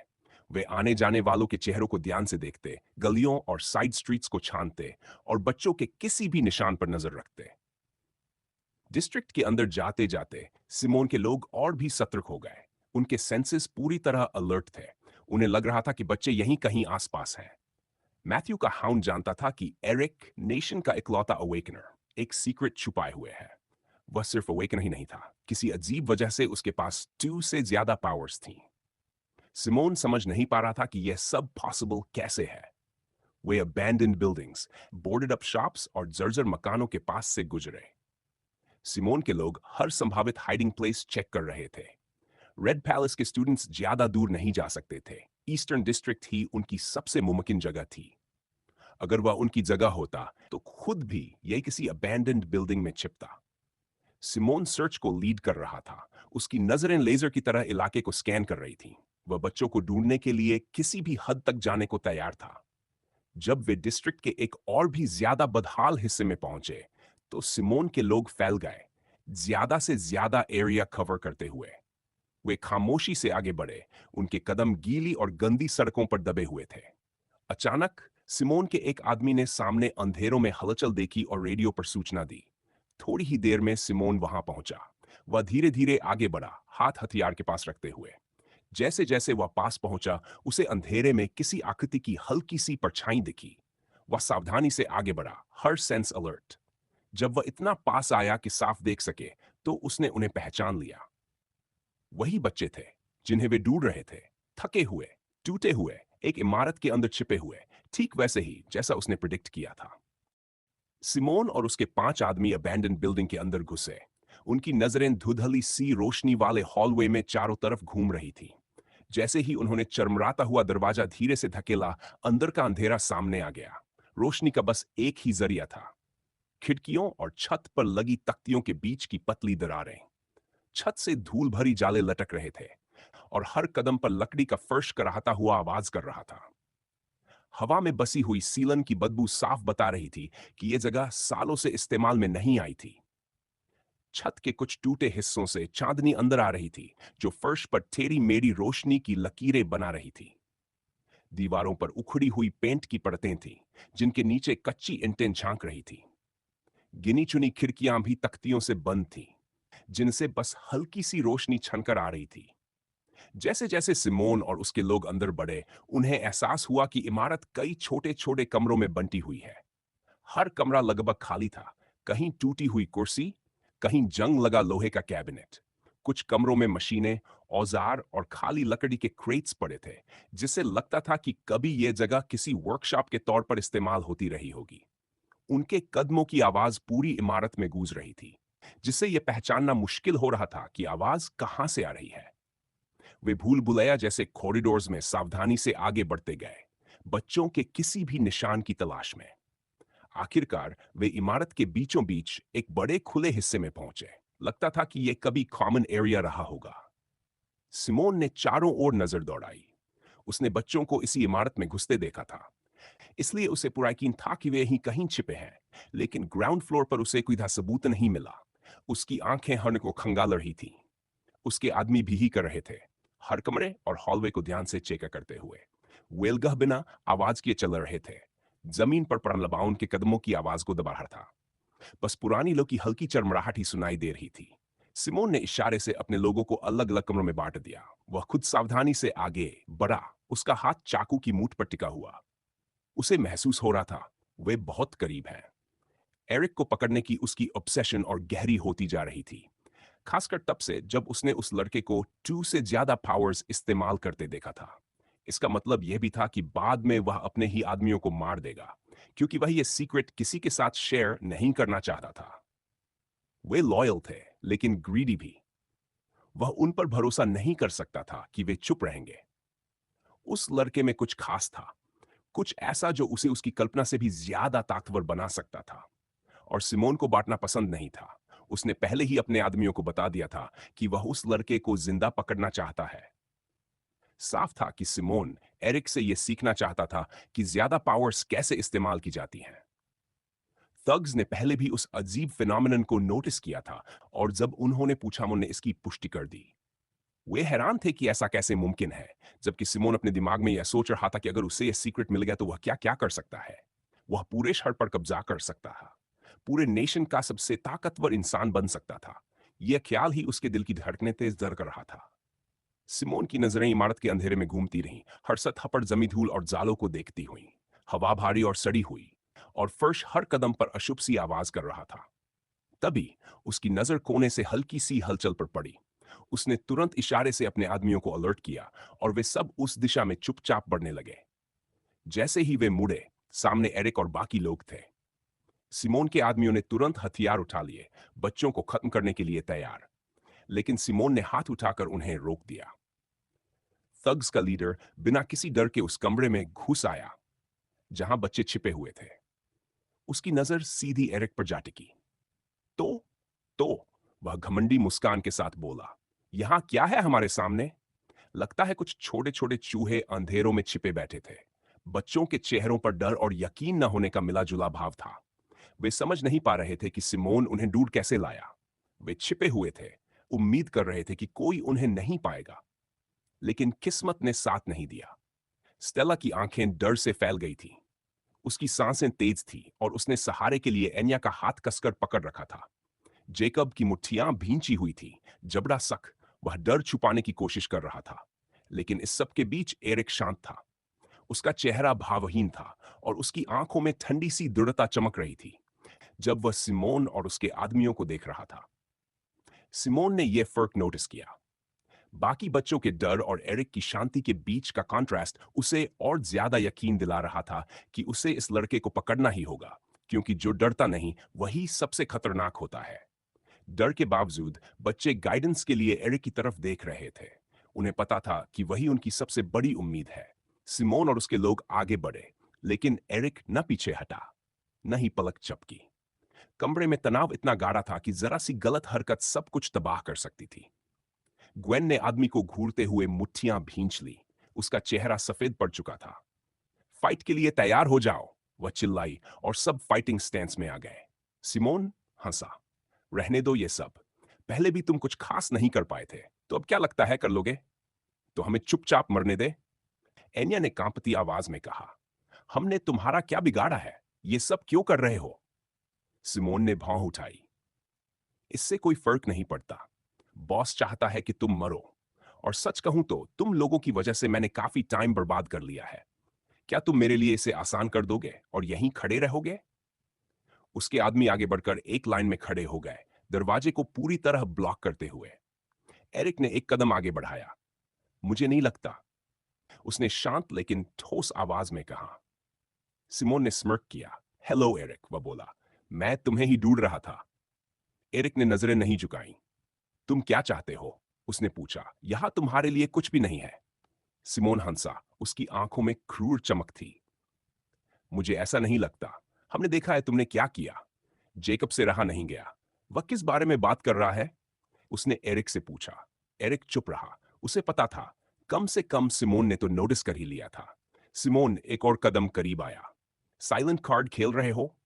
वे आने जाने वालों के चेहरों को ध्यान से देखते, गलियों और साइड स्ट्रीट्स को छानते, और बच्चों के किसी भी निशान पर नजर रखते। डिस्ट्रिक्ट के अंदर जाते जाते सिमोन के लोग और भी सतर्क हो गए। उनके सेंसेस पूरी तरह अलर्ट थे। उन्हें लग रहा था कि बच्चे यहीं कहीं आसपास हैं। मैथ्यू का हाउंड जानता था कि एरिक नेशन का इकलौता अवेकनर एक सीक्रेट छुपाए हुए है। वह सिर्फ अवेकनर ही नहीं था, किसी अजीब वजह से उसके पास 2 से ज्यादा पावर्स थी। सिमोन समझ नहीं पा रहा था कि यह सब पॉसिबल कैसे है। वे abandoned buildings, boarded up shops और जर्जर मकानों के पास से गुजरे। सिमोन के लोग हर संभावित हाइडिंग प्लेस चेक कर रहे थे। रेड पैलेस के स्टूडेंट्स ज्यादा दूर नहीं जा सकते थे। ईस्टर्न डिस्ट्रिक्ट ही उनकी सबसे मुमकिन जगह थी। अगर वह उनकी जगह होता तो खुद भी यह किसी अबैंडन्ड बिल्डिंग में छिपता। सिमोन सर्च को लीड कर रहा था। उसकी नजरें लेजर की तरह इलाके को स्कैन कर रही थीं। वह बच्चों को ढूंढने के लिए किसी भी हद तक जाने को तैयार था। जब वे डिस्ट्रिक्ट के एक और भी ज्यादा बदहाल हिस्से में पहुंचे, तो सिमोन के लोग फैल गए, ज्यादा से ज्यादा एरिया कवर करते हुए। वे खामोशी से आगे बढ़े, उनके कदम गीली और गंदी सड़कों पर दबे हुए थे। अचानक सिमोन के एक आदमी ने सामने अंधेरों में हलचल देखी और रेडियो पर सूचना दी। थोड़ी ही देर में सिमोन वहां पहुंचा। वह धीरे धीरे आगे बढ़ा, हाथ हथियार के पास रखते हुए। जैसे जैसे वह पास पहुंचा, उसे अंधेरे में किसी आकृति की हल्की सी परछाई दिखी। वह सावधानी से आगे बढ़ा, हर सेंस अलर्ट। जब वह इतना पास आया कि साफ देख सके, तो उसने उन्हें पहचान लिया। वही बच्चे थे जिन्हें वे ढूंढ रहे थे, थके हुए, टूटे हुए, एक इमारत के अंदर छिपे हुए, ठीक वैसे ही जैसा उसने प्रिडिक्ट किया था। सिमोन और उसके 5 आदमी अबैंडन बिल्डिंग के अंदर घुसे। उनकी नजरें धुंधली सी रोशनी वाले हॉलवे में चारों तरफ घूम रही थी। जैसे ही उन्होंने चरमराता हुआ दरवाजा धीरे से धकेला, अंदर का अंधेरा सामने आ गया। रोशनी का बस एक ही जरिया था, खिड़कियों और छत पर लगी तख्तियों के बीच की पतली दरारें। छत से धूल भरी जाले लटक रहे थे, और हर कदम पर लकड़ी का फर्श कराहता हुआ आवाज कर रहा था। हवा में बसी हुई सीलन की बदबू साफ बता रही थी कि यह जगह सालों से इस्तेमाल में नहीं आई थी। छत के कुछ टूटे हिस्सों से चांदनी अंदर आ रही थी, जो फर्श पर टेढ़ी मेढ़ी रोशनी की लकीरें बना रही थी। दीवारों पर उखड़ी हुई पेंट की परतें थीं, जिनके नीचे कच्ची ईंटें झांक रही थी। गिनी चुनी खिड़कियां भी तख्तियों से बंद थीं, जिनसे बस हल्की सी रोशनी छनकर आ रही थी। जैसे जैसे सिमोन और उसके लोग अंदर बढ़े, उन्हें एहसास हुआ कि इमारत कई छोटे छोटे कमरों में बंटी हुई है। हर कमरा लगभग खाली था। कहीं टूटी हुई कुर्सी, कहीं जंग लगा लोहे का कैबिनेट। कुछ कमरों में मशीनें, औजार और खाली लकड़ी के क्रेट्स पड़े थे, जिससे लगता था कि कभी यह जगह किसी वर्कशॉप के तौर पर इस्तेमाल होती रही होगी। उनके कदमों की आवाज पूरी इमारत में गूंज रही थी, जिससे यह पहचानना मुश्किल हो रहा था कि आवाज कहां से आ रही है। वे भूल भुलैया जैसे कॉरिडोर्स में सावधानी से आगे बढ़ते गए, बच्चों के किसी भी निशान की तलाश में। आखिरकार वे इमारत के बीचों बीच एक बड़े खुले हिस्से में पहुंचे। लगता था कि यह कभी कॉमन एरिया रहा होगा। सिमोन ने चारों ओर नजर दौड़ाई। उसने बच्चों को इसी इमारत में घुसते देखा था, इसलिए उसे पूरा यकीन था कि वे यहीं कहीं छिपे हैं। लेकिन ग्राउंड फ्लोर पर उसे कोई सबूत नहीं मिला। उसकी आंखें हर को खंगाल रही थीं। उसके आदमी भी ही कर रहे थे, हर कमरे और हॉलवे को ध्यान से चेक करते हुए। वेलगह बिना आवाज किए चल रहे थे। जमीन पर पड़ा लबाव उनके कदमों की आवाज को दबा रहा था। बस पुरानी लोग की हल्की चरमराहट ही सुनाई दे रही थी। सिमोन ने इशारे से अपने लोगों को अलग अलग कमरों में बांट दिया। वह खुद सावधानी से आगे बढ़ा, उसका हाथ चाकू की मूठ पर टिका हुआ। उसे महसूस हो रहा था वे बहुत करीब हैं। एरिक को पकड़ने की उसकी ऑब्सेशन और गहरी होती जा रही थी, खासकर तब से जब उसने उस लड़के को 2 से ज्यादा पावर्स इस्तेमाल करते देखा था। इसका मतलब यह भी था कि बाद में वह अपने ही आदमियों को मार देगा, क्योंकि वह यह सीक्रेट किसी के साथ शेयर नहीं करना चाहता था। वे लॉयल थे, लेकिन ग्रीडी भी। वह उन पर भरोसा नहीं कर सकता था कि वे चुप रहेंगे। उस लड़के में कुछ खास था, कुछ ऐसा जो उसे उसकी कल्पना से भी ज्यादा ताकतवर बना सकता था। और सिमोन को बांटना पसंद नहीं था। उसने पहले ही अपने आदमियों को बता दिया था कि वह उस लड़के को जिंदा पकड़ना चाहता है। साफ था कि सिमोन एरिक से यह सीखना चाहता था कि ज्यादा पावर्स कैसे इस्तेमाल की जाती हैं। थग्स ने पहले भी उस अजीब फिनोमिनन को नोटिस किया था, और जब उन्होंने पूछा उन्होंने इसकी पुष्टि कर दी। वे हैरान थे कि ऐसा कैसे मुमकिन है, जबकि सिमोन अपने दिमाग में यह सोच रहा था कि अगर उसे यह सीक्रेट मिल गया तो वह क्या क्या कर सकता है। वह पूरे शहर पर कब्जा कर सकता था, पूरे नेशन का सबसे ताकतवर इंसान बन सकता था। यह ख्याल ही उसके दिल की धड़कनें तेज कर रहा था। सिमोन की नजरें इमारत के अंधेरे में घूमती रहीं, हर सतह पर जमी धूल और जालों को देखती हुई। हवा भारी और सड़ी हुई, और फर्श हर कदम पर अशुभ सी आवाज कर रहा था। तभी उसकी नजर कोने से हल्की सी हलचल पर पड़ी। उसने तुरंत इशारे से अपने आदमियों को अलर्ट किया, और वे सब उस दिशा में चुपचाप बढ़ने लगे। जैसे ही वे मुड़े, सामने एरिक और बाकी लोग थे। सिमोन के आदमियों ने तुरंत हथियार उठा लिए, बच्चों को खत्म करने के लिए तैयार। लेकिन सिमोन ने हाथ उठाकर उन्हें रोक दिया। थग्स का लीडर बिना किसी डर के उस कमरे में घुस आया जहां बच्चे छिपे हुए थे। उसकी नजर सीधी एरिक पर जा टिकी। तो तो वह घमंडी मुस्कान के साथ बोला, यहां क्या है हमारे सामने? लगता है कुछ छोटे छोटे चूहे अंधेरों में छिपे बैठे थे। बच्चों के चेहरों पर डर और यकीन न होने का मिला जुला भाव था। वे समझ नहीं पा रहे थे कि सिमोन उन्हें ढूंढ कैसे लाया। वे छिपे हुए थे, उम्मीद कर रहे थे कि कोई उन्हें नहीं पाएगा। लेकिन किस्मत ने साथ नहीं दिया। स्टेला की आंखें डर से फैल गई थीं। उसकी सांसें तेज थी, और उसने सहारे के लिए एन्या का हाथ कसकर पकड़ रखा था। जेकब की मुट्ठियां भींची हुई थी, जबड़ा सख। वह डर छुपाने की कोशिश कर रहा था। लेकिन इस सब के बीच एरिक शांत था। उसका चेहरा भावहीन था, और उसकी आंखों में ठंडी सी दृढ़ता चमक रही थी जब वह सिमोन और उसके आदमियों को देख रहा था। सिमोन ने यह फर्क नोटिस किया। बाकी बच्चों के डर और एरिक की शांति के बीच का कॉन्ट्रास्ट उसे और ज्यादा यकीन दिला रहा था कि उसे इस लड़के को पकड़ना ही होगा, क्योंकि जो डरता नहीं वही सबसे खतरनाक होता है। डर के बावजूद बच्चे गाइडेंस के लिए एरिक की तरफ देख रहे थे। उन्हें पता था कि वही उनकी सबसे बड़ी उम्मीद है। सिमोन और उसके लोग आगे बढ़े, लेकिन एरिक न पीछे हटा, न ही पलक झपकी। कमरे में तनाव इतना गाढ़ा था कि जरा सी गलत हरकत सब कुछ तबाह कर सकती थी। ग्वेन ने आदमी को घूरते हुए मुट्ठियां भींच ली। उसका चेहरा सफेद पड़ चुका था। फाइट के लिए तैयार हो जाओ, वह चिल्लाई, और सब फाइटिंग स्टैंस में आ गए। सिमोन हंसा। रहने दो ये सब। पहले भी तुम कुछ खास नहीं कर पाए थे, तो अब क्या लगता है कर लोगे? तो हमें चुपचाप मरने दे। एनिया ने कांपती आवाज में कहा, हमने तुम्हारा क्या बिगाड़ा है? ये सब क्यों कर रहे हो? सिमोन ने भौं उठाई। इससे कोई फर्क नहीं पड़ता। बॉस चाहता है कि तुम मरो। और सच कहूं तो तुम लोगों की वजह से मैंने काफी टाइम बर्बाद कर लिया है। क्या तुम मेरे लिए इसे आसान कर दोगे और यहीं खड़े रहोगे? उसके आदमी आगे बढ़कर एक लाइन में खड़े हो गए, दरवाजे को पूरी तरह ब्लॉक करते हुए। एरिक ने एक कदम आगे बढ़ाया। मुझे नहीं लगता, उसने शांत लेकिन ठोस आवाज में कहा। सिमोन ने स्mirk किया। हेलो एरिक, वह बोला, मैं तुम्हें ही ढूंढ रहा था। एरिक ने नजरें नहीं झुकाई। तुम क्या चाहते हो? उसने पूछा। यहां तुम्हारे लिए कुछ भी नहीं है। सिमोन हंसा, उसकी आंखों में क्रूर चमक थी। मुझे ऐसा नहीं लगता। हमने देखा है तुमने क्या किया। जेकब से रहा नहीं गया। वह किस बारे में बात कर रहा है? उसने एरिक से पूछा। एरिक चुप रहा। उसे पता था, कम से कम सिमोन ने तो नोटिस कर ही लिया था। सिमोन एक और कदम करीब आया। साइलेंट कार्ड खेल रहे हो?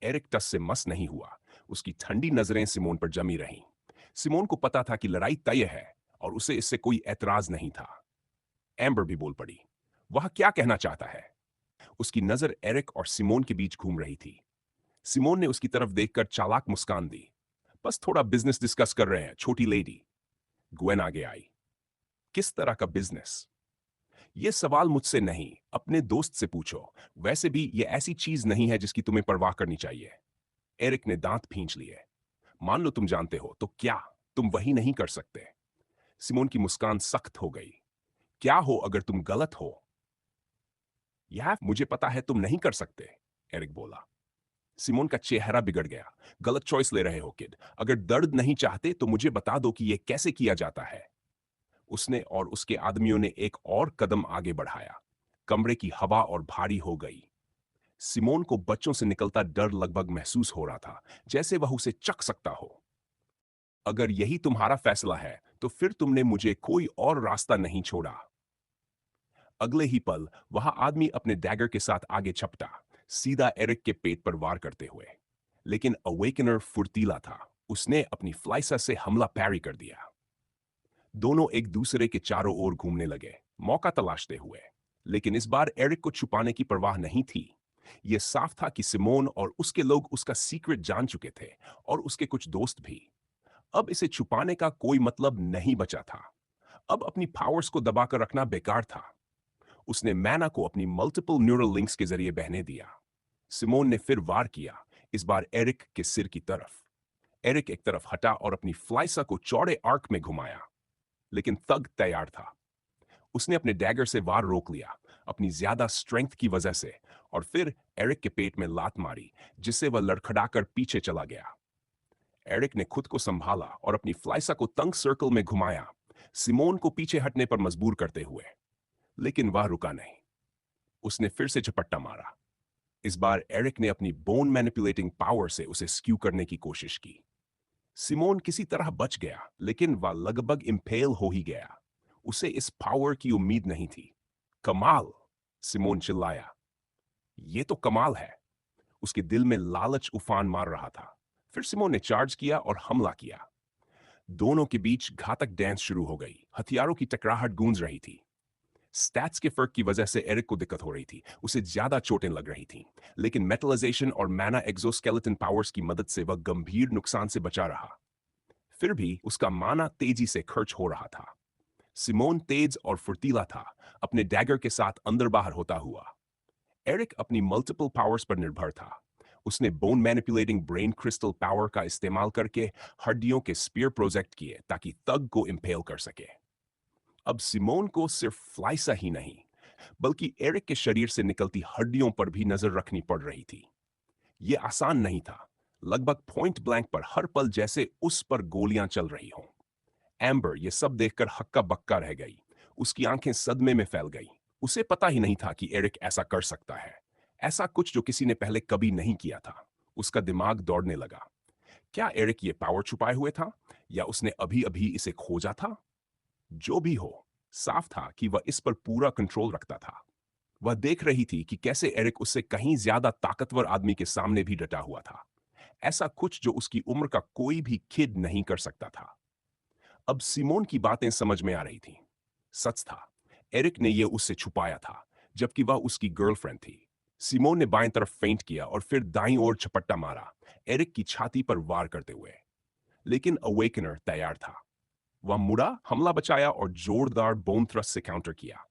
एरिक टस से मस नहीं हुआ। उसकी ठंडी नजरें सिमोन पर जमी रहीं। सिमोन को पता था कि लड़ाई तय है, और उसे इससे कोई एतराज नहीं था। एम्बर भी बोल पड़ी। वह क्या कहना चाहता है? उसकी नजर एरिक और सिमोन के बीच घूम रही थी। सिमोन ने उसकी तरफ देखकर चालाक मुस्कान दी। बस थोड़ा बिजनेस डिस्कस कर रहे हैं, छोटी लेडी। ग्वेन आगे आई। किस तरह का बिजनेस? यह सवाल मुझसे नहीं, अपने दोस्त से पूछो। वैसे भी यह ऐसी चीज नहीं है जिसकी तुम्हें परवाह करनी चाहिए। एरिक ने दांत भींच लिए। मान लो तुम जानते हो, तो क्या तुम वही नहीं कर सकते? सिमोन की मुस्कान सख्त हो गई। क्या हो अगर तुम गलत हो? यह मुझे पता है तुम नहीं कर सकते, एरिक बोला। सिमोन का चेहरा बिगड़ गया। गलत चॉइस ले रहे हो किड। अगर दर्द नहीं चाहते तो मुझे बता दो कि यह कैसे किया जाता है। उसने और उसके आदमियों ने एक और कदम आगे बढ़ाया। कमरे की हवा और भारी हो गई। सिमोन को बच्चों से निकलता डर लगभग महसूस हो रहा था, जैसे वह उसे चख सकता हो। अगर यही तुम्हारा फैसला है तो फिर तुमने मुझे कोई और रास्ता नहीं छोड़ा। अगले ही पल वह आदमी अपने डैगर के साथ आगे छपटा, सीधा एरिक के पेट पर वार करते हुए। लेकिन अवेकनर फुर्तीला था। उसने अपनी फ्लाइसा से हमला पैरी कर दिया। दोनों एक दूसरे के चारों ओर घूमने लगे, मौका तलाशते हुए। लेकिन इस बार एरिक को छुपाने की परवाह नहीं थी। यह साफ था कि सिमोन और उसके लोग उसका सीक्रेट जान चुके थे, और उसके कुछ दोस्त भी। अब इसे छुपाने का कोई मतलब नहीं बचा था। अब अपनी पावर्स को दबाकर रखना बेकार था। उसने मैना को अपनी मल्टीपल न्यूरल लिंक्स के जरिए बहने दिया। सिमोन ने फिर वार किया, इस बार एरिक के सिर की तरफ। एरिक एक तरफ हटा और अपनी फ्लाइसा को चौड़े आर्क में घुमाया। लेकिन तग तैयार था। उसने अपने डैगर से वार रोक लिया, अपनी ज्यादा स्ट्रेंथ की वजह से, और फिर एरिक के पेट में लात मारी, जिससे वह लड़खड़ाकर पीछे चला गया। एरिक ने खुद को संभाला और अपनी फ्लाइसा को तंग सर्कल में घुमाया, सिमोन को पीछे हटने पर मजबूर करते हुए। लेकिन वह रुका नहीं। उसने फिर से झपट्टा मारा। इस बार एरिक ने अपनी बोन मैनिपुलेटिंग पावर से उसे स्क्यू करने की कोशिश की। सिमोन किसी तरह बच गया, लेकिन वह लगभग इम्पेल हो ही गया। उसे इस पावर की उम्मीद नहीं थी। कमाल! सिमोन चिल्लाया। ये तो कमाल है। उसके दिल में लालच उफान मार रहा था। फिर सिमोन ने चार्ज किया और हमला किया। दोनों के बीच घातक डांस शुरू हो गई। हथियारों की टकराहट गूंज रही थी। स्टैट्स के फर्क की वजह से एरिक को दिक्कत हो रही थी। उसे ज्यादा चोटें लग रही थीं। लेकिन मेटलाइजेशन और मैना एक्सोस्केलेटन पावर्स की मदद से वह गंभीर नुकसान से बचा रहा। फिर भी उसका माना तेजी से खर्च हो रहा था। सिमोन तेज और फुर्तीला था, अपने डैगर के साथ अंदर बाहर होता हुआ। एरिक अपनी मल्टीपल पावर्स पर निर्भर था। उसने bone manipulating brain crystal power का इस्तेमाल करके हड्डियों के स्पीयर प्रोजेक्ट किए ताकि तग को इम्पेल कर सके। अब सिमोन को सिर्फ फ्लाइसा ही नहीं, बल्कि एरिक के शरीर से निकलती हड्डियों पर भी नजर रखनी पड़ रही थी। यह आसान नहीं था। लगभग पॉइंट ब्लैंक पर हर पल जैसे उस पर गोलियां चल रही हों। एम्बर ये सब देखकर हक्का बक्का रह गई। उसकी आंखें सदमे में फैल गई। उसे पता ही नहीं था कि एरिक ऐसा कर सकता है। ऐसा कुछ जो किसी ने पहले कभी नहीं किया था। उसका दिमाग दौड़ने लगा। क्या एरिक ये पावर छुपाए हुए था, या उसने अभी अभी इसे खोजा था? जो भी हो, साफ था कि वह इस पर पूरा कंट्रोल रखता था। वह देख रही थी कि कैसे एरिक उससे कहीं ज्यादा ताकतवर आदमी के सामने भी डटा हुआ था। ऐसा कुछ जो उसकी उम्र का कोई भी किड नहीं कर सकता था। अब सिमोन की बातें समझ में आ रही थीं। सच था, एरिक ने यह उससे छुपाया था, जबकि वह उसकी गर्लफ्रेंड थी। सिमोन ने बाएं तरफ फेंट किया और फिर दाईं ओर झपट्टा मारा, एरिक की छाती पर वार करते हुए। लेकिन अवेकनर तैयार था। वह मुड़ा, हमला बचाया और जोरदार बोन थ्रस्ट से काउंटर किया।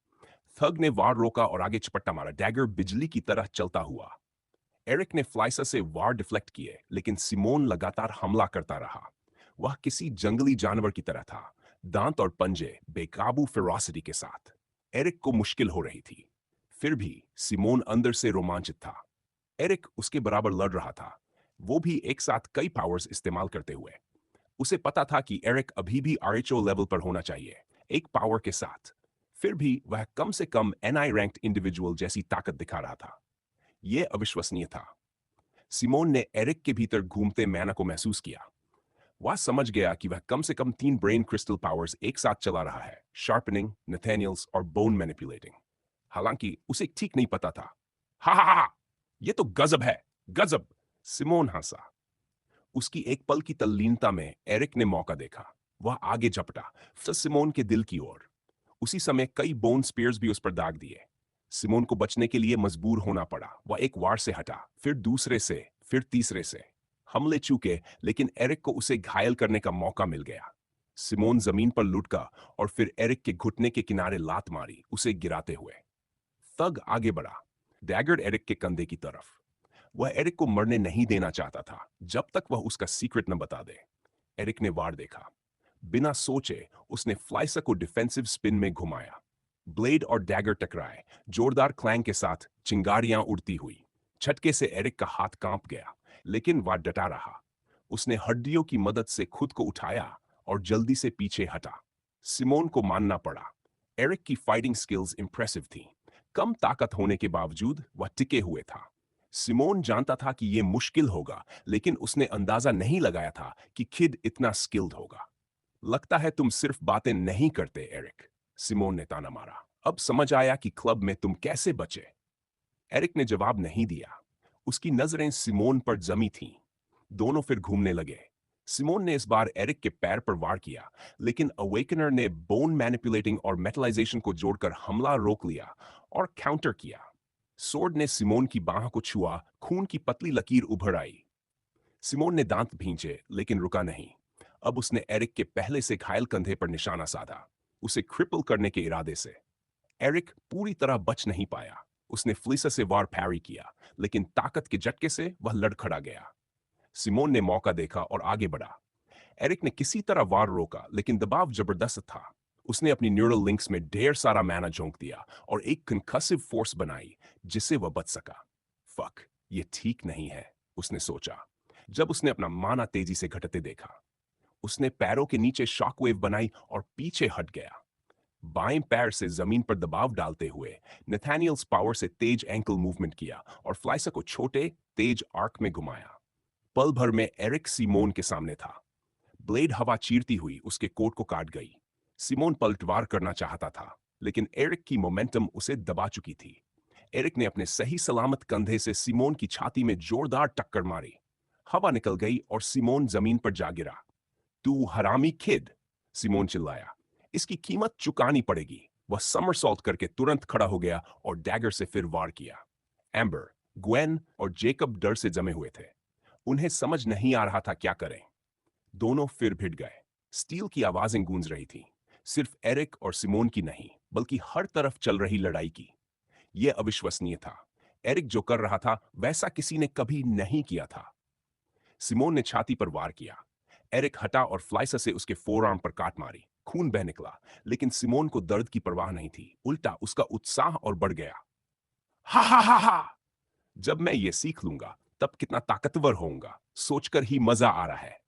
थग ने वार रोका और आगे झपट्टा मारा, डैगर बिजली की तरह चलता हुआ। एरिक ने फ्लाइसा से वार डिफ्लेक्ट किए, लेकिन सिमोन लगातार हमला करता रहा। वह किसी जंगली जानवर की तरह था, दांत और पंजे बेकाबू फेरोसिटी के साथ। एरिक को मुश्किल हो रही थी। फिर भी सिमोन अंदर से रोमांचित था। एरिक उसके बराबर लड़ रहा था, वो भी एक साथ कई पावर्स इस्तेमाल करते हुए। उसे पता था कि एरिक अभी भी आरएचओ लेवल पर होना चाहिए, एक पावर के साथ। फिर भी वह कम से कम एनआई रैंक्ड इंडिविजुअल जैसी ताकत दिखा रहा था। यह अविश्वसनीय था। सिमोन ने एरिक के भीतर घूमते मैना को महसूस किया। वह समझ गया कि वह कम से कम 3 ब्रेन क्रिस्टल पावर्स एक साथ चला रहा है, शार्पनिंग, नेथेनियल्स और बोन मैनिपुलेटिंग। हालांकि उसे ठीक नहीं पता था। हा हा हा! ये तो गजब है, गजब! सिमोन हंसा। उसकी एक पल की तल्लीनता में एरिक ने मौका देखा। वह आगे झपटा, फिर सिमोन के दिल की ओर। उसी समय कई बोन स्पीयर्स भी उस पर दाग दिए। सिमोन को बचने के लिए मजबूर होना पड़ा। वह एक वार से हटा, फिर दूसरे से, फिर तीसरे से। हमले चूके, लेकिन एरिक को उसे घायल करने का मौका मिल गया। सिमोन जमीन पर लुढ़का और फिर एरिक के घुटने के किनारे लात मारी, उसे गिराते हुए। थग आगे बढ़ा, डैगर एरिक के कंधे की तरफ। वह एरिक को मरने नहीं देना चाहता था, जब तक वह उसका सीक्रेट न बता दे। एरिक ने वार देखा। बिना सोचे उसने फ्लाइसा को डिफेंसिव स्पिन में घुमाया। ब्लेड और डैगर टकराए, जोरदार क्लैंग के साथ चिंगारियां उड़ती हुई। झटके से एरिक का हाथ कांप गया। लेकिन वह डटा रहा। उसने हड्डियों की मदद से खुद को उठाया और जल्दी से पीछे हटा। सिमोन को मानना पड़ा, एरिक की फाइटिंग स्किल्स इंप्रेसिव थी। कम ताकत होने के बावजूद वह टिके हुए था। सिमोन जानता था कि यह मुश्किल होगा, लेकिन उसने अंदाजा नहीं लगाया था कि किड इतना स्किल्ड होगा। लगता है तुम सिर्फ बातें नहीं करते एरिक, सिमोन ने ताना मारा। अब समझ आया कि क्लब में तुम कैसे बचे। एरिक ने जवाब नहीं दिया। उसकी नजरें सिमोन पर जमी थीं। दोनों फिर घूमने लगे। सिमोन ने इस बार एरिक के पैर पर वार किया, लेकिन अवेकनर ने बोन मैनिपुलेटिंग और मेटलाइजेशन को जोड़कर हमला रोक लिया और काउंटर किया। सोर्ड ने सिमोन की बाह को छुआ, खून की पतली लकीर उभर आई। सिमोन ने दांत भींचे, लेकिन रुका नहीं। अब उसने एरिक के पहले से घायल कंधे पर निशाना साधा, उसे क्रिपल करने के इरादे से। एरिक पूरी तरह बच नहीं पाया। उसने फ्लिसा से वार पैरी किया, लेकिन ताकत के झटके से वह लड़खड़ा गया। सिमोन ने मौका देखा और आगे बढ़ा। एरिक ने किसी तरह वार रोका, लेकिन दबाव जबरदस्त था। उसने अपनी न्यूरल लिंक्स में ढेर सारा मैना झोंक दिया और एक कंकसिव फोर्स बनाई जिससे वह बच सका। फक, ये ठीक नहीं है, उसने सोचा। जब उसने अपना माना तेजी से घटते देखा, उसने पैरों के नीचे शॉकवेव बनाई और पीछे हट गया। बाएं पैर से जमीन पर दबाव डालते हुए नेथानियल्स पावर से तेज एंकल मूवमेंट किया और फ्लाइसा को छोटे तेज आर्क में घुमाया। पल भर में एरिक सिमोन के सामने था। ब्लेड हवा चीरती हुई उसके कोट को काट गई। सिमोन पलटवार करना चाहता था, लेकिन एरिक की मोमेंटम उसे दबा चुकी थी। एरिक ने अपने सही सलामत कंधे से सिमोन की छाती में जोरदार टक्कर मारी। हवा निकल गई और सिमोन जमीन पर जा गिरा। तू हरामी किड, सिमोन चिल्लाया। इसकी कीमत चुकानी पड़ेगी। वह समरसॉल्ट करके तुरंत खड़ा हो गया और डैगर से फिर वार किया। एम्बर, ग्वेन और जेकब डर से जमे हुए थे। उन्हें समझ नहीं आ रहा था क्या करें। दोनों फिर भिड़ गए। स्टील की आवाजें गूंज रही थीं, सिर्फ एरिक और सिमोन की नहीं, बल्कि हर तरफ चल रही लड़ाई की। यह अविश्वसनीय था। एरिक जो कर रहा था वैसा किसी ने कभी नहीं किया था। सिमोन ने छाती पर वार किया। एरिक हटा और फ्लाइसा से उसके फोरआर्म पर काट मारी। खून बह निकला, लेकिन सिमोन को दर्द की परवाह नहीं थी। उल्टा उसका उत्साह और बढ़ गया। हा हा हा हा, जब मैं ये सीख लूंगा तब कितना ताकतवर होऊंगा, सोचकर ही मजा आ रहा है,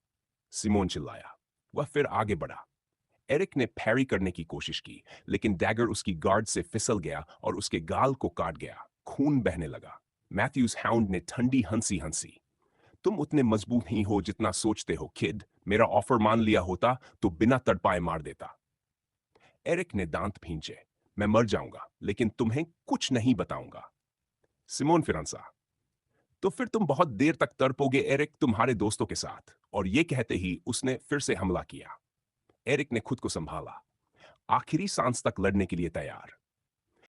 सिमोन चिल्लाया। वह फिर आगे बढ़ा। एरिक ने पैरी करने की कोशिश की, लेकिन डैगर उसकी गार्ड से फिसल गया और उसके गाल को काट गया। खून बहने लगा। मैथ्यूज हाउंड ने ठंडी हंसी हंसी। तुम उतने मजबूत नहीं हो जितना सोचते हो किड। मेरा ऑफर मान लिया होता तो बिना तड़पाए मार देता। एरिक ने दांत भींचे। मैं मर जाऊंगा, लेकिन तुम्हें कुछ नहीं बताऊंगा। सिमोन फिर हंसा। तो फिर तुम बहुत देर तक तड़पोगे एरिक, तुम्हारे दोस्तों के साथ। और ये कहते ही उसने फिर से हमला किया। एरिक ने खुद को संभाला, आखिरी सांस तक लड़ने के लिए तैयार।